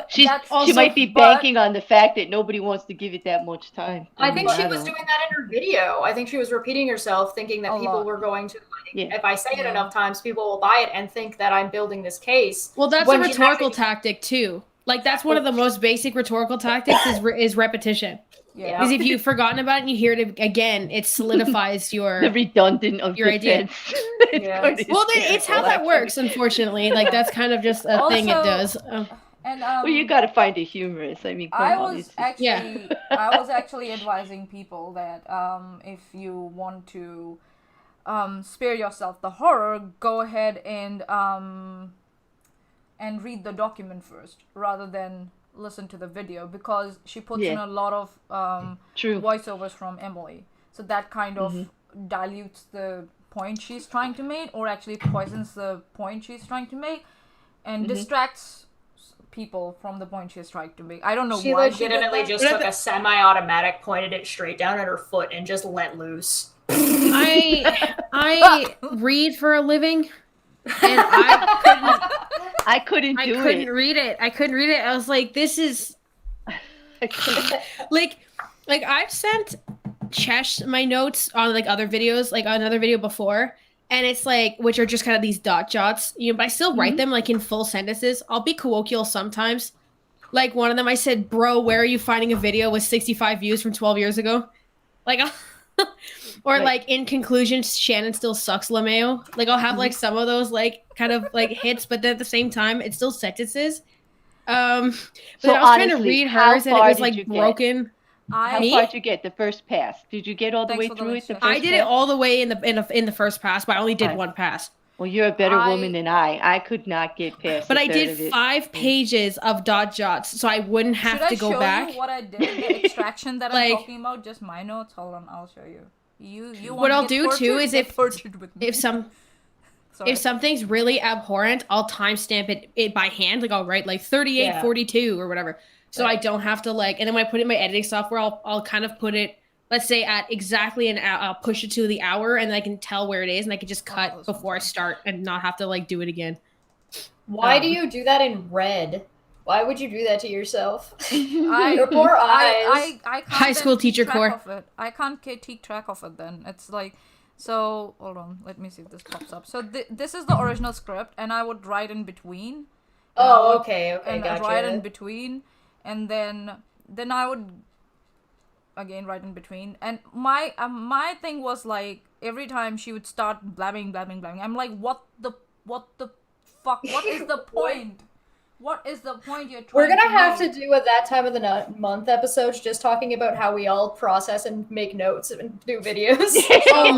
She That's might be but- banking on the fact that nobody wants to give it that much time. I think she was don't. doing that in her video. I think she was repeating herself, thinking that A people lot. were going to, like, Yeah. if I say it enough times, people will buy it and think that I'm building this case. Well, that's When a she's rhetorical actually- tactic too. Like that's one of the most basic rhetorical tactics is repetition. Yeah. Because if you've forgotten about it and you hear it again, it solidifies your. The redundant of Your idea. defense. Yeah. Well, it's how that works. Unfortunately, like that's kind of just a thing it Also- does. And Well, you gotta find it humorous. I mean, come I on. was it's- actually Yeah. I was actually advising people that if you want to spare yourself the horror, go ahead and read the document first rather than listen to the video, because she puts in Yeah. a lot of True. voiceovers from Emily, so that kind of dilutes the point she's trying to make, or actually poisons the point she's trying to make, and distracts people from the point she's trying to make. I don't know She why she did legitimately that. just But I took a semi-automatic, pointed it straight down at her foot, and just let loose. I read for a living, and I couldn't I do couldn't it. read it. I couldn't read it. I was like, this is I couldn't. like I've sent Chesh my notes on like other videos, like on another video before, and it's like, which are just kind of these dot jots, you know, but I still write them like in full sentences. I'll be colloquial sometimes. Like one of them, I said, "Bro, where are you finding a video with 65 views from 12 years ago?" Like, or Right. like in conclusion, Shannon still sucks, LeMayo. Like I'll have like some of those like kind of like hits, but then at the same time, it's still sentences. But So I was trying to honestly, read how hers and it far was did like you get? broken. How Me? far did you get the first pass? Did you get all the Thanks way for the through it? list, The Chesh. first I did it pass? all the way in the first pass, but I only did Right. one pass. Well, you're a better woman than I. I could not get past. But a I third did of it. 5 pages of dot jots, so I wouldn't have to go back. Should I show you what I did? The extraction that I'm talking about, just my notes. Hold on, I'll show you. You what I'll do too is if Sorry. if something's really abhorrent, I'll timestamp it by hand. Like I'll write like 3842 or whatever, so I don't have to like. And then when I put it in my editing software, I'll kind of put it, let's say at exactly an hour. I'll push it to the hour, and I can tell where it is, and I can just cut before I start and not have to like do it again. Why do you do that in red? Why would you do that to yourself? Your poor eyes. I can't High school teacher core. I can't keep track of it then. It's like, so, hold on. Let me see if this pops up. So this is the original script, and I would write in between. Okay, and gotcha. Write in between, and then I would again write in between. And my thing was like, every time she would start blabbing, I'm like, what the fuck? What is the point? What is the point you're trying to We're gonna have make? to do a that time of the month episodes just talking about how we all process and make notes and do videos. Oh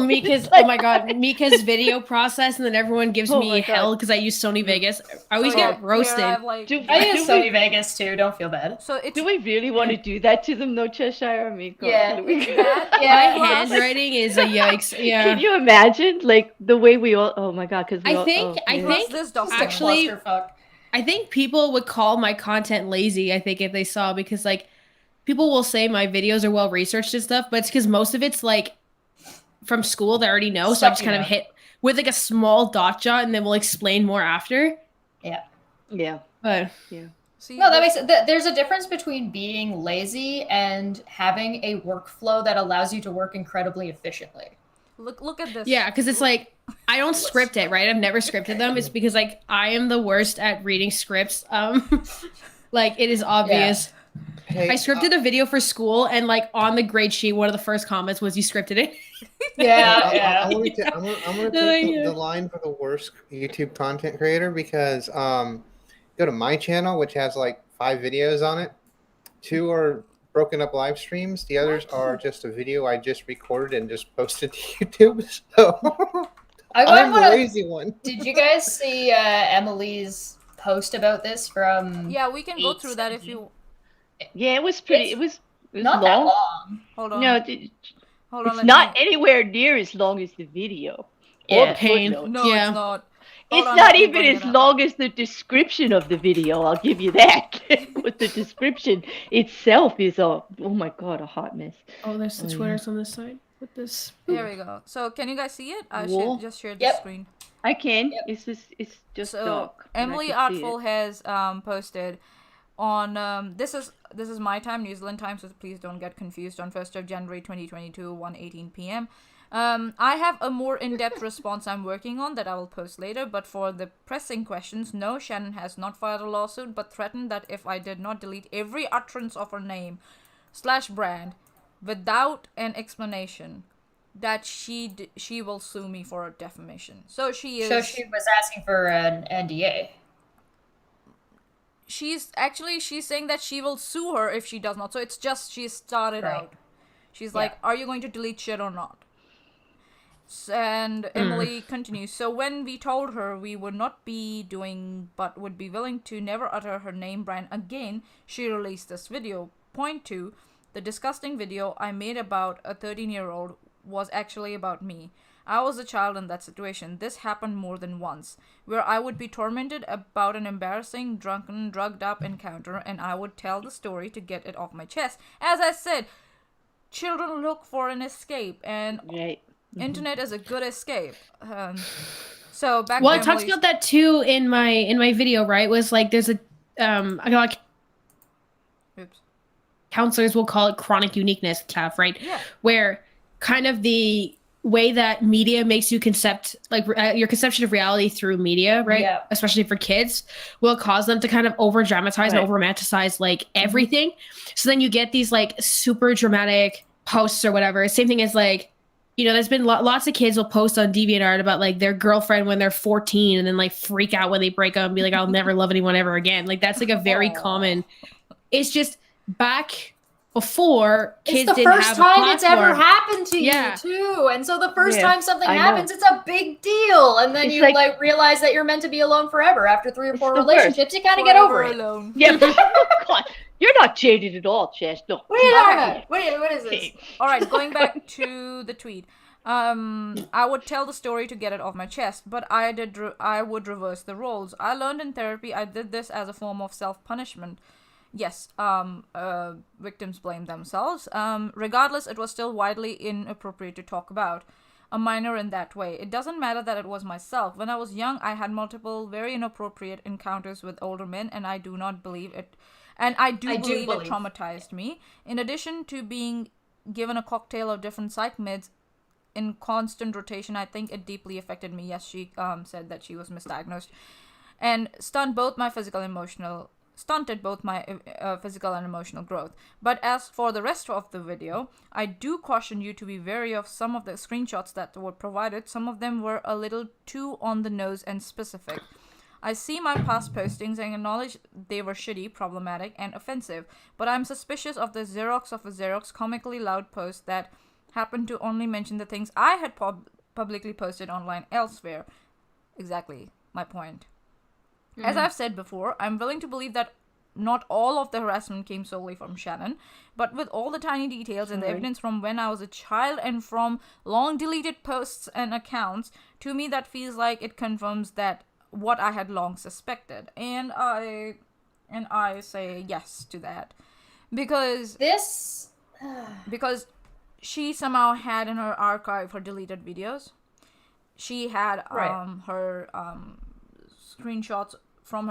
my god, Mika's video process, and then everyone gives me hell because I use Sony Vegas. I always get roasted. I use Sony Vegas too. Don't feel bad. So do we really want to do that to them, though, Cheshire? Mika? Yeah. My handwriting is a yikes. Yeah. Can you imagine, like the way we all? Oh my god, because I think actually. I think people would call my content lazy, I think, if they saw, because like people will say my videos are well researched and stuff, but it's because most of it's like from school they already know. So I just kind of hit with like a small dot jot and then we'll explain more after. Yeah. Yeah. But See, no, that makes sense. There's a difference between being lazy and having a workflow that allows you to work incredibly efficiently. Look at this. Yeah, because it's like I don't script it, right? I've never scripted them. It's because like I am the worst at reading scripts. Like it is obvious. Yeah. Hey, I scripted a video for school, and like on the grade sheet, one of the first comments was, "You scripted it." I'm gonna take the line for the worst YouTube content creator, because go to my channel, which has like 5 videos on it. 2 are broken up live streams. The others are just a video I just recorded and just posted to YouTube. So I'm the lazy one. Did you guys see Emily's post about this from? Yeah, we can go through that if you. Yeah, it was pretty. It was not long. That long. Hold on. No, it's not anywhere near as long as the video. Yeah, pain. No, it's not. It's not even as long as the description of the video. I'll give you that. But the description itself is oh my god, a hot mess. Oh, there's the Twitters on this side with this. There we go. So can you guys see it? I should just share the screen. I can. Yep. It's just dark. Emily Artful has posted on this is my time, New Zealand time, so please don't get confused. On 1st of January 2022, 1:18 p.m. I have a more in-depth response I'm working on that I will post later, but for the pressing questions, no, Shannon has not filed a lawsuit, but threatened that if I did not delete every utterance of her name / brand without an explanation, that she will sue me for defamation. So she was asking for an NDA. She's saying that she will sue her if she does not. So it's just she started out. She's like, are you going to delete shit or not? And Emily continues, so when we told her we would not be doing but would be willing to never utter her name brand again, she released this video. Point 2, the disgusting video I made about a 13-year-old was actually about me. I was a child in that situation. This happened more than once, where I would be tormented about an embarrassing, drunken, drugged up encounter, and I would tell the story to get it off my chest. As I said, children look for an escape, and internet is a good escape. So back. Well, I talked about that too in my video. Right, was like there's a counselors will call it chronic uniqueness, right? Yeah. Where kind of the way that media makes you your conception of reality through media, right? Yeah. Especially for kids, will cause them to kind of over dramatize and over romanticize like everything. So then you get these like super dramatic posts or whatever. Same thing as like, you know, there's been lots of kids will post on DeviantArt about like their girlfriend when they're 14 and then like freak out when they break up and be like, I'll never love anyone ever again. Like that's like a very common. It's just back before, kids It's the didn't first have time a it's ever platform. happened to Yeah. you too, and so the first Yeah, time something I know. happens, it's a big deal, and then It's you like- realize that you're meant to be alone forever. After 3 or It's 4 the worst. relationships, you kind of get over it. Alone. Yeah, God, you're not jaded at all, Chess. No. What are you talking Okay. about? What is this? Okay. All right, going back to the tweet. I would tell the story to get it off my chest, but I would reverse the roles. I learned in therapy I did this as a form of self-punishment. Yes, victims blame themselves. Regardless, it was still widely inappropriate to talk about. A minor in that way. It doesn't matter that it was myself. When I was young, I had multiple very inappropriate encounters with older men, and I do not believe it. And I do believe it traumatized me. In addition to being given a cocktail of different psych meds in constant rotation, I think it deeply affected me. Yes, she said that she was misdiagnosed, and stunted both my physical and emotional growth. But as for the rest of the video, I do caution you to be wary of some of the screenshots that were provided. Some of them were a little too on the nose and specific. I see my past postings and acknowledge they were shitty, problematic, and offensive, but I'm suspicious of the Xerox of a Xerox comically loud post that happened to only mention the things I had publicly posted online elsewhere. Exactly my point. As I've said before, I'm willing to believe that not all of the harassment came solely from Shannon, but with all the tiny details and the evidence from when I was a child and from long deleted posts and accounts, to me that feels like it confirms that what I had long suspected. And I say yes to that. Because she somehow had in her archive her deleted videos. She had her screenshots from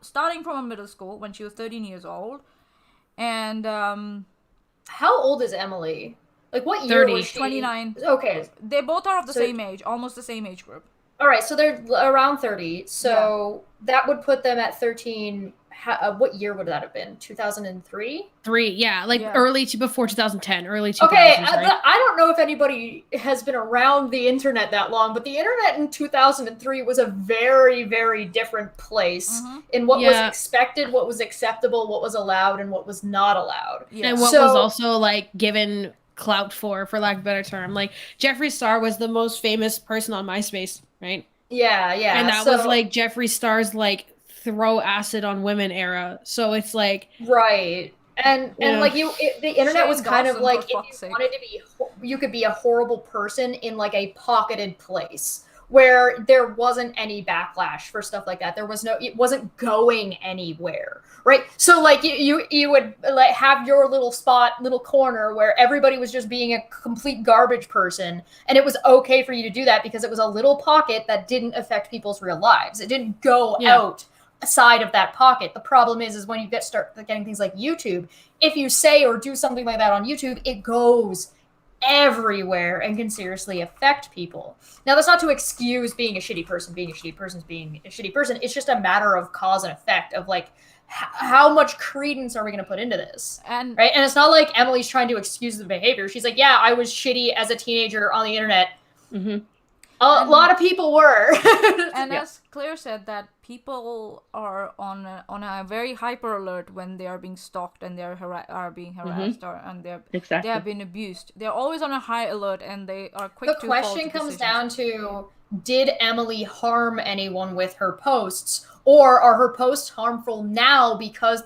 starting from her middle school when she was 13 years old. And How old is Emily? Like, what year 30. was she? 29. Okay. They both are of the same age, almost the same age group. All right, so they're around 30. So that would put them at 13. What year would that have been? 2003? Early to before 2010, early 2000s. Okay, right? I don't know if anybody has been around the internet that long, but the internet in 2003 was a very, very different place in what was expected, what was acceptable, what was allowed, and what was not allowed. Yeah. And what was also like given clout for lack of a better term. Like Jeffree Star was the most famous person on MySpace, right? Yeah. And that was like Jeffree Star's like throw acid on women era. So it's like right. And like the internet was kind of like, if you wanted to be, you could be a horrible person in like a pocketed place where there wasn't any backlash for stuff like that. It wasn't going anywhere, right? So like you would like have your little corner where everybody was just being a complete garbage person, and it was okay for you to do that because it was a little pocket that didn't affect people's real lives. It didn't go out side of that pocket. The problem is when you start getting things like YouTube, if you say or do something like that on YouTube, it goes everywhere and can seriously affect people. Now, that's not to excuse being a shitty person, being a shitty person. It's just a matter of cause and effect of like how much credence are we going to put into this, and right? And it's not like Emily's trying to excuse the behavior. She's like, yeah, I was shitty as a teenager on the internet. A lot of people were. And as Claire said, that people are on a very hyper alert when they are being stalked and they are being harassed and they have been abused. They're always on a high alert and they are quick to fall to The question comes decisions. down to, did Emily harm anyone with her posts, or are her posts harmful now because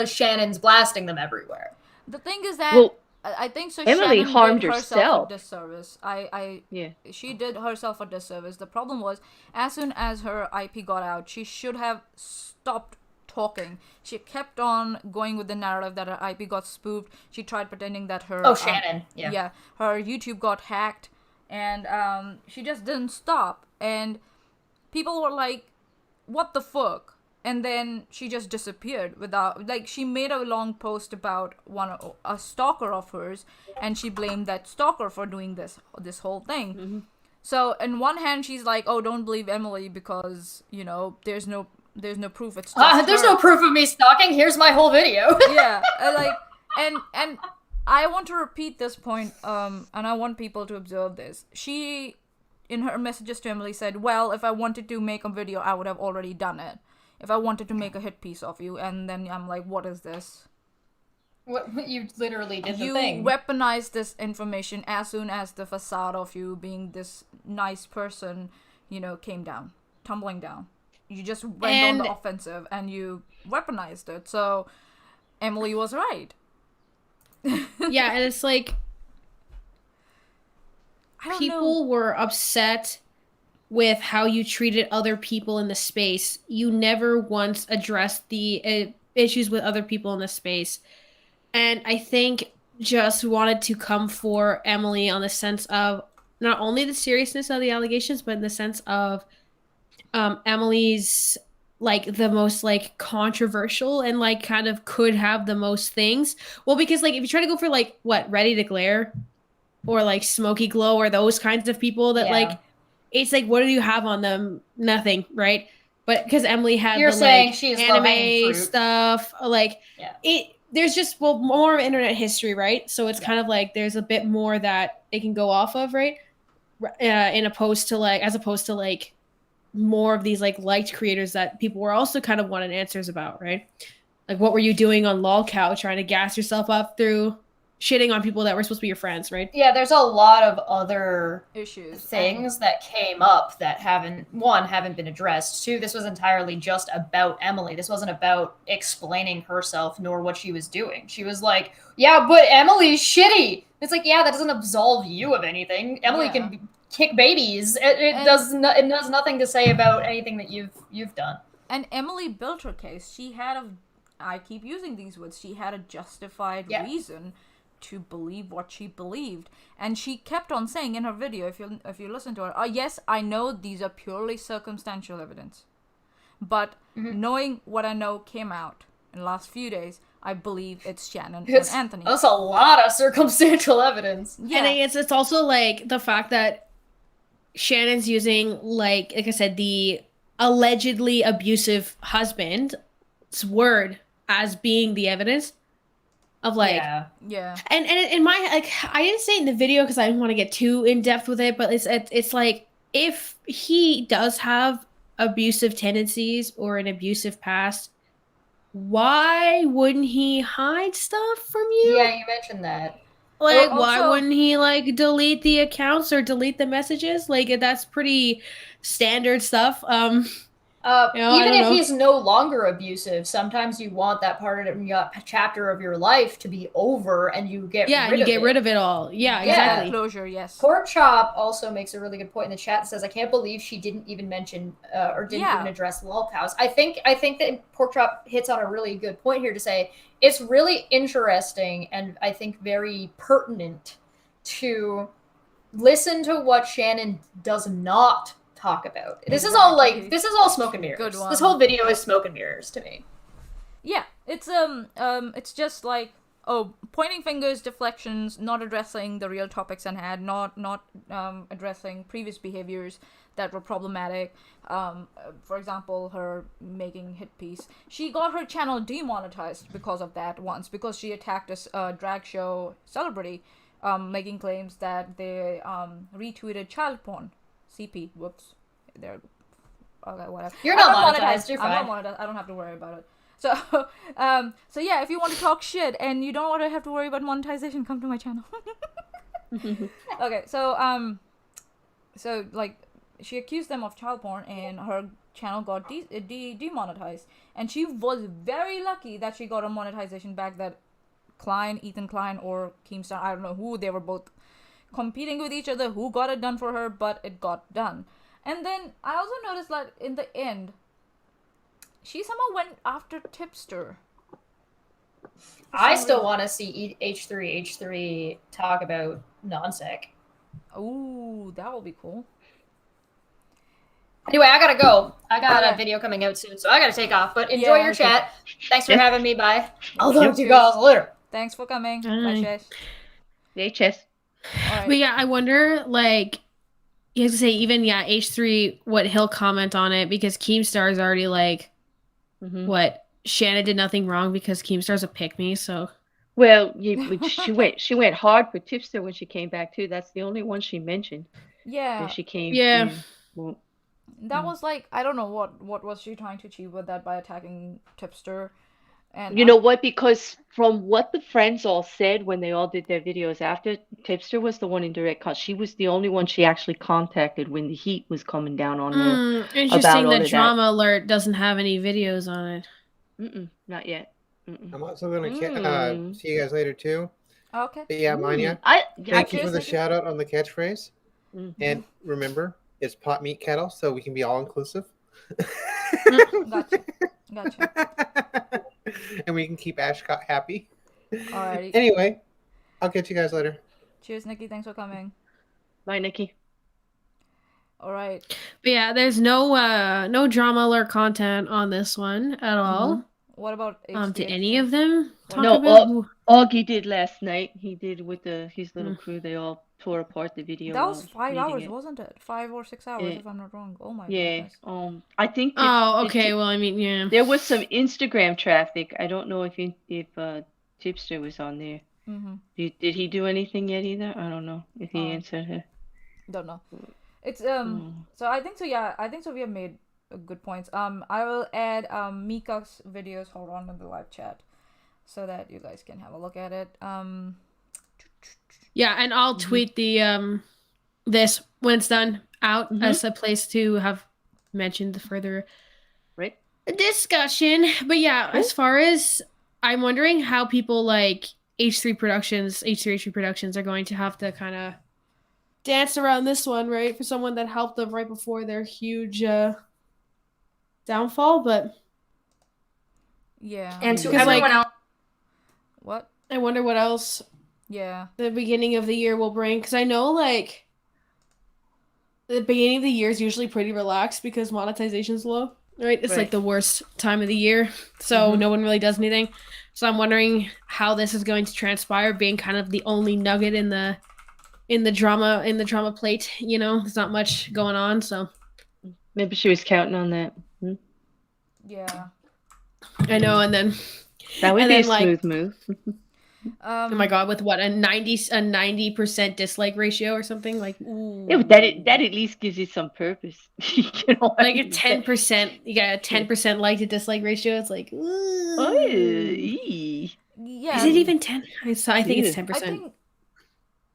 Shannon's blasting them everywhere? The thing is that I think so. Emily Shannon harmed did herself. a disservice. She did herself a disservice. The problem was, as soon as her IP got out, she should have stopped talking. She kept on going with the narrative that her IP got spoofed. She tried pretending that her Shannon, her YouTube got hacked, and she just didn't stop. And people were like, "What the fuck?" And then she just disappeared without, like, she made a long post about a stalker of hers, and she blamed that stalker for doing this whole thing. So, on one hand, she's like, "Oh, don't believe Emily because there's no proof. It's just there's her." no proof of me stalking. Here's my whole video. And I want to repeat this point, and I want people to observe this. She, in her messages to Emily, said, "Well, if I wanted to make a video, I would have already done it. If I wanted to make a hit piece of you." And then I'm like, what is this? What you literally did You the thing. weaponized this information as soon as the facade of you being this nice person, came down, tumbling down. You just went on the offensive and you weaponized it. So Emily was right. Yeah, and it's like people were upset with how you treated other people in the space. You never once addressed the issues with other people in the space. And I think just wanted to come for Emily on the sense of not only the seriousness of the allegations, but in the sense of Emily's like the most like controversial and like kind of could have the most things. Well, because like if you try to go for like what Ready to Glare or like Smoky Glow or those kinds of people that like it's like what do you have on them? Nothing, right? But because Emily had You're the saying like she's anime stuff, like it. There's just more internet history, right? So it's kind of like there's a bit more that it can go off of, right? As opposed to like more of these like liked creators that people were also kind of wanting answers about, right? Like what were you doing on LolCow trying to gas yourself up through shitting on people that were supposed to be your friends, right? Yeah, there's a lot of other issues, things that came up that haven't been addressed. Two, this was entirely just about Emily. This wasn't about explaining herself nor what she was doing. She was like, yeah, but Emily's shitty. It's like, yeah, that doesn't absolve you of anything. Emily can kick babies. It does nothing to say about anything that you've done. And Emily built her case. She had I keep using these words, she had a justified reason to believe what she believed, and she kept on saying in her video, if you listen to her, yes, I know these are purely circumstantial evidence, but knowing what I know came out in the last few days, I believe it's Shannon and Anthony. That's a lot of circumstantial evidence. Yeah, and it's also like the fact that Shannon's using like I said, the allegedly abusive husband's word as being the evidence. Of like, and in my like, I didn't say it in the video because I didn't want to get too in depth with it, but it's like if he does have abusive tendencies or an abusive past, why wouldn't he hide stuff from you? Yeah, you mentioned that. Like, why wouldn't he like delete the accounts or delete the messages? Like, that's pretty standard stuff. Even if he's no longer abusive, sometimes you want that part of your chapter of your life to be over, and you get rid of it all. Yeah, exactly. Closure, yes. Pork Chop also makes a really good point in the chat. That says, "I can't believe she didn't even mention or didn't even address LolCows." I think that Pork Chop hits on a really good point here to say it's really interesting and I think very pertinent to listen to what Shannon does not talk about. This is all smoke and mirrors. This whole video is smoke and mirrors to me. Yeah, it's just like pointing fingers, deflections, not addressing the real topics at hand, not addressing previous behaviors that were problematic. For example, her making hit piece. She got her channel demonetized because of that once, because she attacked a drag show celebrity, making claims that they retweeted child porn. CP, whoops. There. Okay, whatever. You're not monetized. You're fine. I'm not monetized. I don't have to worry about it. So, so yeah, if you want to talk shit and you don't want to have to worry about monetization, come to my channel. Okay, so like, she accused them of child porn and her channel got demonetized. And she was very lucky that she got a monetization back that Ethan Klein or Keemstar, I don't know who, they were both competing with each other, who got it done for her, but it got done. And then I also noticed that in the end, she somehow went after Tipster. I still want to see H3 talk about non-sec. Ooh, that will be cool. Anyway, I gotta go. I got a video coming out soon, so I gotta take off. But enjoy your chat. Thanks for having me. Bye. I'll talk to you guys later. Thanks for coming. Bye, Chess. Hey, Chess. Right. But yeah, I wonder, like, you have to say, even, H3, what he'll comment on it, because Keemstar is already like, what, Shannon did nothing wrong because Keemstar's a pick-me, so. Well, she went hard for Tipster when she came back, too. That's the only one she mentioned. Yeah. When she came. Yeah. That was like, I don't know what was she trying to achieve with that by attacking Tipster. And You know what? Because from what the friends all said when they all did their videos after, Tipster was the one in direct con. She was the only one she actually contacted when the heat was coming down on her about Interesting all that of that. Drama Alert doesn't have any videos on it. Not yet. I'm also going to see you guys later, too. Okay. But yeah, Manya, thank you for the shout out on the catchphrase. And remember, it's pot meat kettle, so we can be all inclusive. Gotcha. And we can keep Ashcott happy. Alrighty. Anyway, I'll catch you guys later. Cheers, Nikki. Thanks for coming. Bye, Nikki. All right. But yeah, there's no Drama Alert content on this one at all. What about did any of them talk No, about? Augie did last night. He did with his little crew. They all tore apart the video. That was 5 hours, wasn't it? 5 or 6 hours, if I'm not wrong. Oh my goodness. I think. Okay. Well, I mean, yeah. There was some Instagram traffic. I don't know if Tipster was on there. Did he do anything yet either? I don't know if he answered her. Don't know. It's so I think so. Yeah, I think so. We have made good points. I will add Mika's videos. Hold on in the live chat, so that you guys can have a look at it. Yeah, and I'll tweet the this when it's done out as a place to have mentioned the further discussion. But yeah, as far as I'm wondering how people like H3 Productions are going to have to kind of dance around this one, right? For someone that helped them right before their huge downfall, but yeah. And to everyone else, what? I wonder what else. Yeah. The beginning of the year will bring, because I know like the beginning of the year is usually pretty relaxed because monetization's low, right? It's like the worst time of the year, so no one really does anything. So I'm wondering how this is going to transpire, being kind of the only nugget in the drama plate. You know, there's not much going on, so maybe she was counting on that. Yeah. I know, and then that would be a smooth move. Oh my god, with what, a 90% dislike ratio or something like? Yeah, but that at least gives you some purpose. You know, like a 10%, you got a 10% like to dislike ratio. It's like, yeah. Is it even 10? I think it's 10%. I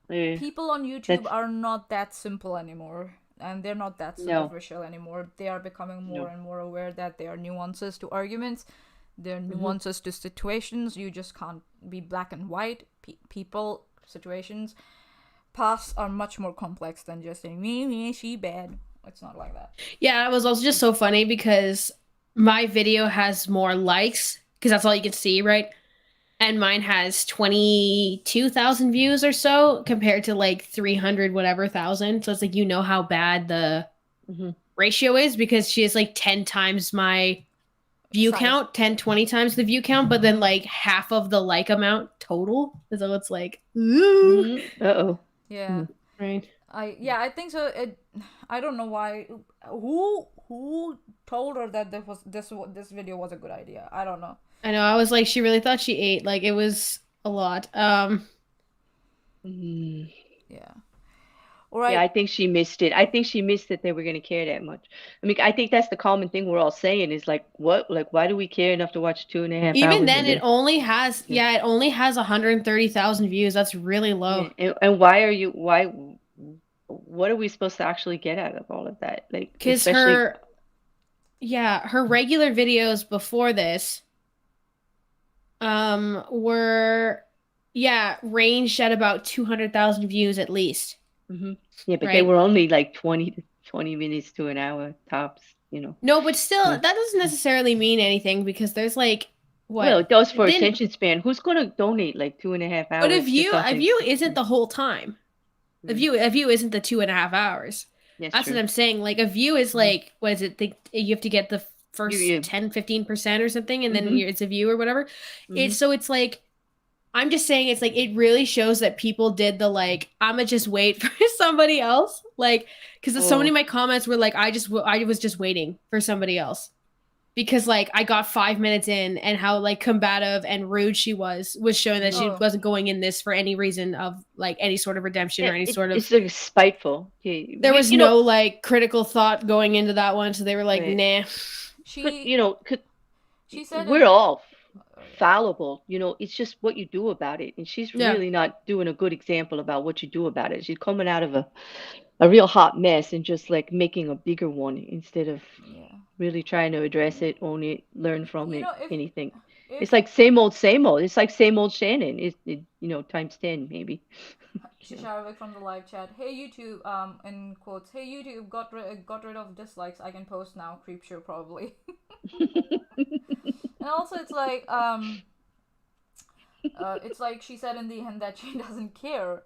think people on YouTube are not that simple anymore, and they're not that superficial anymore. They are becoming more and more aware that there are nuances to arguments. There are nuances to situations. You just can't be black and white. People, situations, paths are much more complex than just saying, me, she bad. It's not like that. Yeah, it was also just so funny because my video has more likes, because that's all you can see, right? And mine has 22,000 views or so compared to like 300 whatever thousand. So it's like, you know how bad the ratio is, because she has like 10 times my view count, 10, 20 times the view count, but then like half of the like amount total. So it's like, ooh. Yeah. Right. I think so. I don't know why. Who told her that this video was a good idea? I don't know. I know. I was like, she really thought she ate. Like, it was a lot. Yeah. All right. Yeah, I think she missed it. I think she missed that they were going to care that much. I mean, I think that's the common thing we're all saying is like, what? Like, why do we care enough to watch 2.5 hours? Even then, it only has, it only has 130,000 views. That's really low. Yeah. And what are we supposed to actually get out of all of that? Like, because her regular videos before this were ranged at about 200,000 views at least. Yeah, but they were only like 20 minutes to an hour tops, you know. No, but still, that doesn't necessarily mean anything, because there's like, what? Well, it does for attention span. Who's going to donate like 2.5 hours? But a view isn't the whole time. A view isn't the 2.5 hours. That's what I'm saying. Like, a view is like, what is it? You have to get the first 10-15% or something, and then it's a view or whatever. It's like, I'm just saying, it's like, it really shows that people did the like, I'ma just wait for somebody else, like, because so many of my comments were like, I was just waiting for somebody else, because like I got 5 minutes in, and how like combative and rude she was showing that she wasn't going in this for any reason of like any sort of redemption or any sort of. It's like spiteful. There was no like critical thought going into that one, so they were like, nah. She you know, she said we're all fallible. You know, it's just what you do about it. And she's Yeah. really not doing a good example about what you do about it. She's coming out of a real hot mess and just like making a bigger one instead of Yeah. really trying to address it, own it, learn from You it, know, if anything. if It's like same old, same old. It's like same old Shannon. You know, times 10 maybe. You know. Shisharovik from the live chat. Hey YouTube, in quotes. Hey YouTube, got rid of dislikes. I can post now. Creepshow probably. And also, it's like she said in the end that she doesn't care.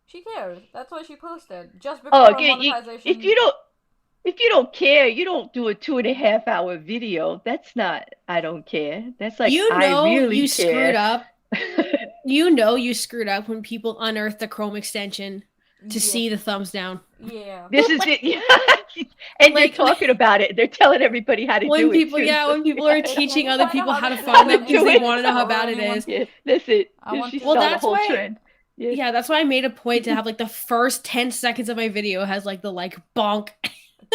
She cares. That's why she posted just before Oh, her monetization. if you don't care, you don't do a 2.5 hour video. That's not I don't care. That's like You know I really you care. screwed up. You know you screwed up when people unearth the Chrome extension to see the thumbs down. Yeah. This is it. Yeah. And Like- they're talking about it. They're telling everybody how to When do people, it. Too, yeah, so- when people are teaching Well, other we people find how out to how find to them because do they it. want to know how Or bad it anyone- is. Yeah, that's it. I want She to- started Well, a that's whole why- trend. Yeah, that's why I made a point to have like the first 10 seconds of my video has like the like bonk.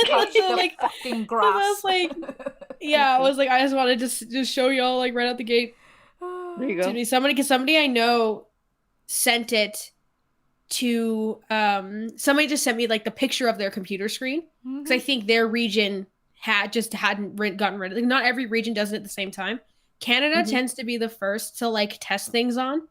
Touch the Like, fucking I grass. was like, yeah, I was like, I just wanted to just show y'all like right out the gate. There you go. Excuse me, somebody I know sent it to somebody just sent me like the picture of their computer screen because I think their region hadn't gotten rid of it. Like, not every region does it at the same time. Canada Mhm. tends to be the first to like test things on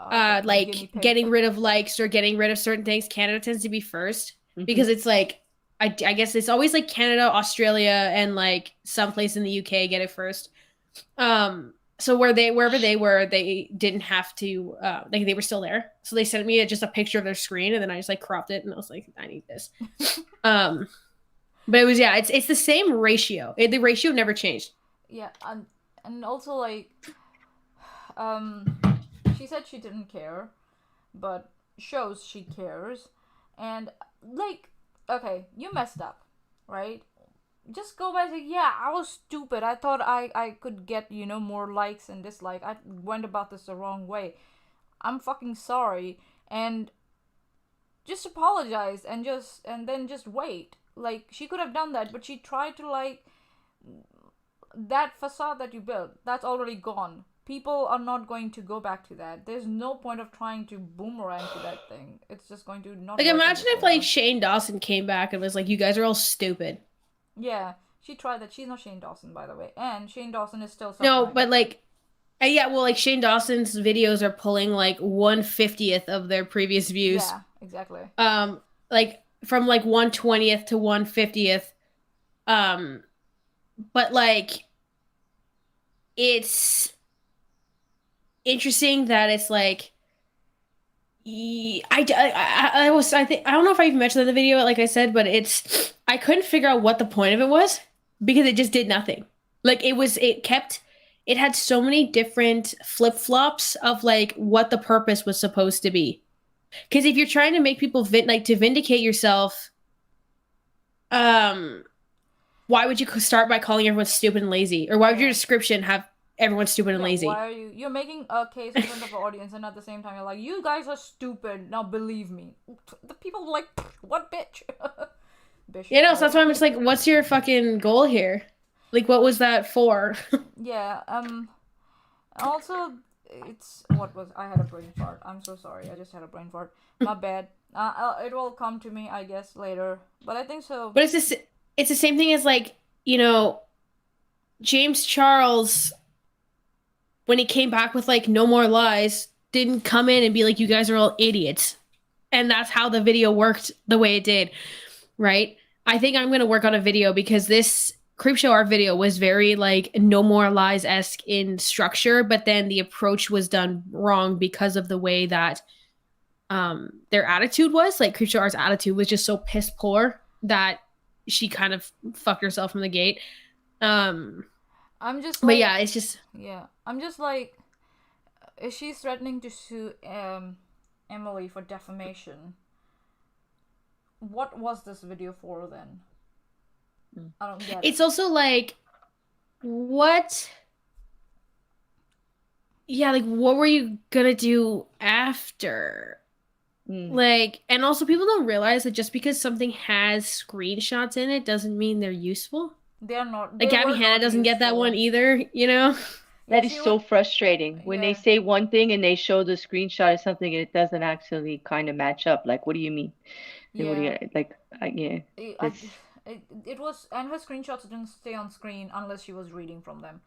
guinea like pig. getting rid of likes or getting rid of certain things. Canada tends to be first because it's like I guess it's always like Canada, Australia, and like someplace in the UK get it first. So wherever they were, they didn't have to like they were still there. So they sent me just a picture of their screen, and then I just like cropped it, and I was like, I need this. But it was it's the same ratio. The ratio never changed. Yeah, and also like, she said she didn't care, but shows she cares, and like, okay, you messed up, right? Just go back and say, yeah, I was stupid. I thought I could get, more likes and dislikes. I went about this the wrong way. I'm fucking sorry. And just apologize and then just wait. Like, she could have done that, but she tried to, like, that facade that you built, that's already gone. People are not going to go back to that. There's no point of trying to boomerang to that thing. It's just going to not Like, work imagine if anymore. like Shane Dawson came back and was like, "You guys are all stupid." Yeah, she tried that. She's not Shane Dawson, by the way. And Shane Dawson is still No, suffering. but like, yeah, well, like Shane Dawson's videos are pulling like 1/50th of their previous views. Yeah, exactly. Like from like 1/20th to 1/50th. But like, it's interesting that it's like, I don't know if I even mentioned in the video, like I said, but I couldn't figure out what the point of it was because it just did nothing. Like it had so many different flip-flops of like what the purpose was supposed to be. Because if you're trying to make people to vindicate yourself, why would you start by calling everyone stupid and lazy? Or why would your description have everyone stupid and lazy? Why are you're making a case in front of an audience, and at the same time you're like, you guys are stupid, now believe me. The people are like, what bitch? Bitch. Yeah, no, so that's why I'm just like, what's your fucking goal here? Like, what was that for? Yeah, also, I had a brain fart. I'm so sorry, I just had a brain fart. My bad. It will come to me, I guess, later. But I think so. But it's the same thing as like, James Charles, when he came back with like No More Lies, didn't come in and be like, you guys are all idiots. And that's how the video worked the way it did, right? I think I'm going to work on a video because this Creepshow Art video was very like No More Lies-esque in structure, but then the approach was done wrong because of the way that their attitude was. Like, Creepshow Art's attitude was just so piss poor that she kind of fucked herself from the gate. I'm just like, but yeah, it's just, yeah, I'm just like, is she threatening to sue Emily for defamation? What was this video for then? I don't get it. It's also like, what? Yeah, like, what were you gonna do after? Like, and also people don't realize that just because something has screenshots in it doesn't mean they're useful. They're not. Like, Gabby Hanna doesn't get that one either, Yeah, That is so frustrating when they yeah. say one thing and they show the screenshot of something and it doesn't actually kind of match up. Like, what do you mean? Like, what do Yeah. you like? Yeah, that's It was, and her screenshots didn't stay on screen unless she was reading from them.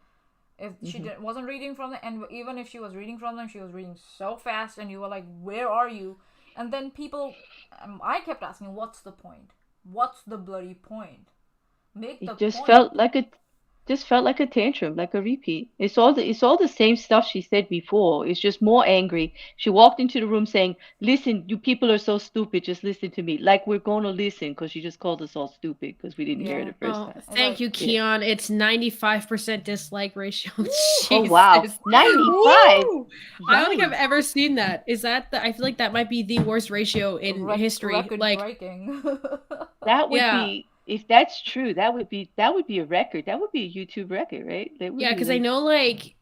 If she wasn't reading from them, and even if she was reading from them, she was reading so fast, and you were like, "Where are you?" And then people, I kept asking, "What's the point? What's the bloody point? Make the it just point." felt like a tantrum, like a repeat. It's all the same stuff she said before. It's just more angry. She walked into the room saying, "Listen, you people are so stupid. Just listen to me." Like we're going to listen because she just called us all stupid because we didn't hear it Yeah. the first Oh, time. thank you, Keon. It's 95% dislike ratio. Oh wow, Jesus. 95. Woo! I don't think I've Yikes. ever seen that. Is that I feel like that might be the worst ratio in history. Record Like, breaking. That would yeah. be, if that's true, that would be a record. That would be a YouTube record, right? That would Yeah, be because I like, know like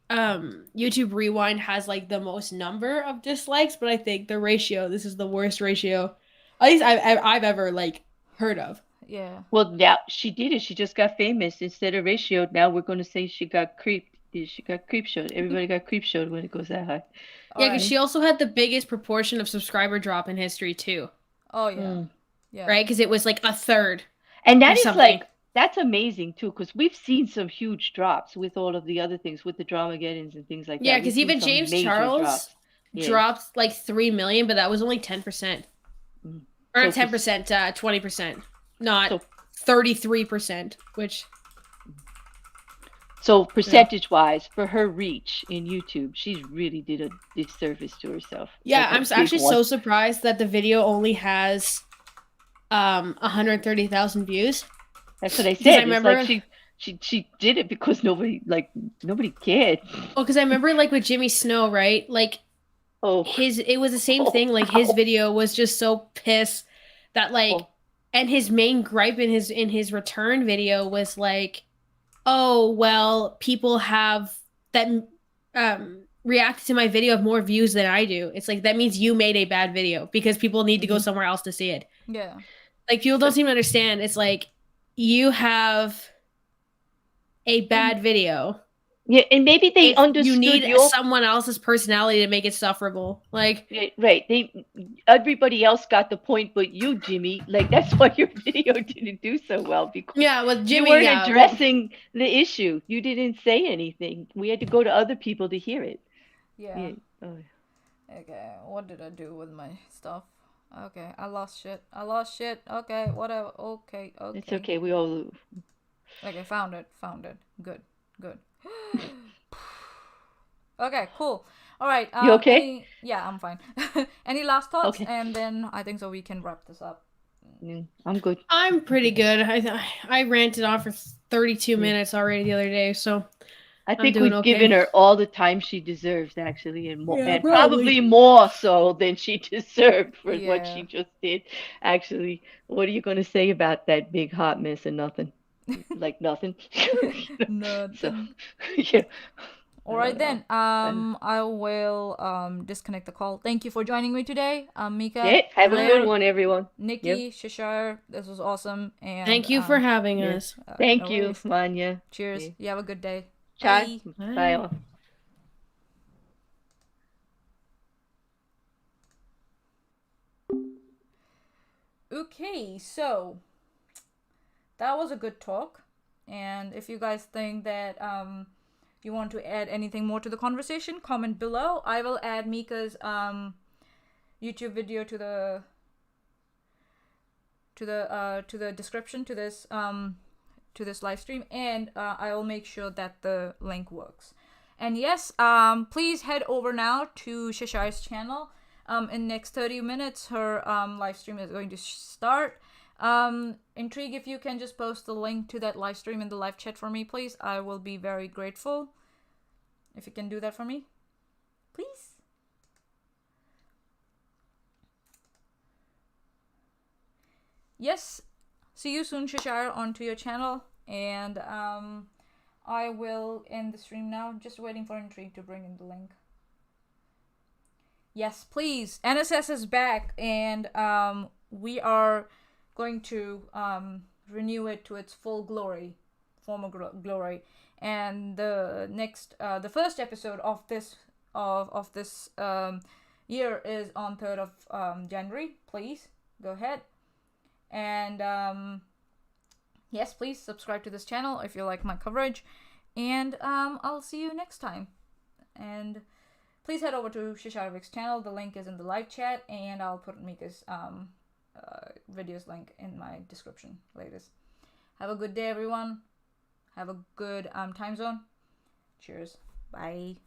YouTube Rewind has like the most number of dislikes, but I think the ratio, this is the worst ratio, at least I've ever like heard of. Yeah. well, now she did it. She just got famous. Instead of ratio, now we're going to say she got creeped. She got creep showed. Everybody got creep showed when it goes that high. Yeah, because Alright. she also had the biggest proportion of subscriber drop in history too, Oh yeah. Mm. Yeah. right? Because it was like a third And or that is something. like, that's amazing too, because we've seen some huge drops with all of the other things, with the Dramageddons and things like Yeah, that. We've because seen even some James major Charles drops. Yeah. dropped like 3 million, but that was only 10%. Mm. Or So not 10%, 20%. Not So 33%, which So percentage-wise, for her reach in YouTube, she's really did a disservice to herself. yeah, Like a I'm big actually one. so surprised that the video only has 130,000 views. That's what I Because said. I It's remember, like she did it because nobody cared. well, because I remember like with Jimmy Snow, right? Like Oh, it was the same oh, thing. Like his ow. video was just so pissed that like, Oh, and his main gripe in his return video was like, oh well, people have that reacted to my video have more views than I do. It's like that means you made a bad video because people need to go somewhere else to see it. Yeah. Like people don't seem to understand. It's like you have a bad video. yeah, and maybe they If understood you need your someone else's personality to make it sufferable. Like yeah, right. Everybody else got the point, but you, Jimmy, like that's why your video didn't do so well because yeah, with you Jimmy, weren't yeah, addressing the issue. You didn't say anything. We had to go to other people to hear it. Yeah. Yeah. Oh. Okay, what did I do with my stuff? Okay, I lost shit. Okay, whatever. Okay. It's okay. We all lose. Okay, found it. Good. Okay, cool. All right. You okay? Yeah, I'm fine. Any last thoughts? Okay. And then I think so we can wrap this up. I'm good. I'm pretty good. I ranted on for 32 minutes already the other day, so I I'm think doing we've okay. given her all the time she deserves, actually, and more, Yeah, and probably. probably more so than she deserved for what Yeah. she just did. Actually, what are you going to say about that big hot mess and nothing? Like nothing. Nothing. So, yeah. All right then. I will disconnect the call. Thank you for joining me today. Mika. Yeah, have a Blair, good one, everyone. Nikki, Yep. Shishar. This was awesome. And Thank you for having yeah. us. Thank no you, worries. Manya. Cheers. Yeah. You have a good day. Bye. Bye. Bye. All. Okay, so that was a good talk. And if you guys think that you want to add anything more to the conversation, comment below. I will add Mika's YouTube video to the description to this live stream, and I will make sure that the link works. And yes, please head over now to Shashar's channel. In next 30 minutes, her live stream is going to start. Intrigue, if you can just post the link to that live stream in the live chat for me, please. I will be very grateful if you can do that for me, please. Yes, see you soon, Shashar, onto your channel, and I will end the stream now. Just waiting for Intrigue to bring in the link. Yes, please. NSS is back, and we are going to renew it to its full glory, former glory. And the first episode of this year is on 3rd of January. Please go ahead and yes, please subscribe to this channel if you like my coverage, and I'll see you next time. And please head over to Shisharavik's channel. The link is in the live chat, and I'll put Mika's videos link in my description latest. Have a good day, everyone. Have a good time zone. Cheers. Bye.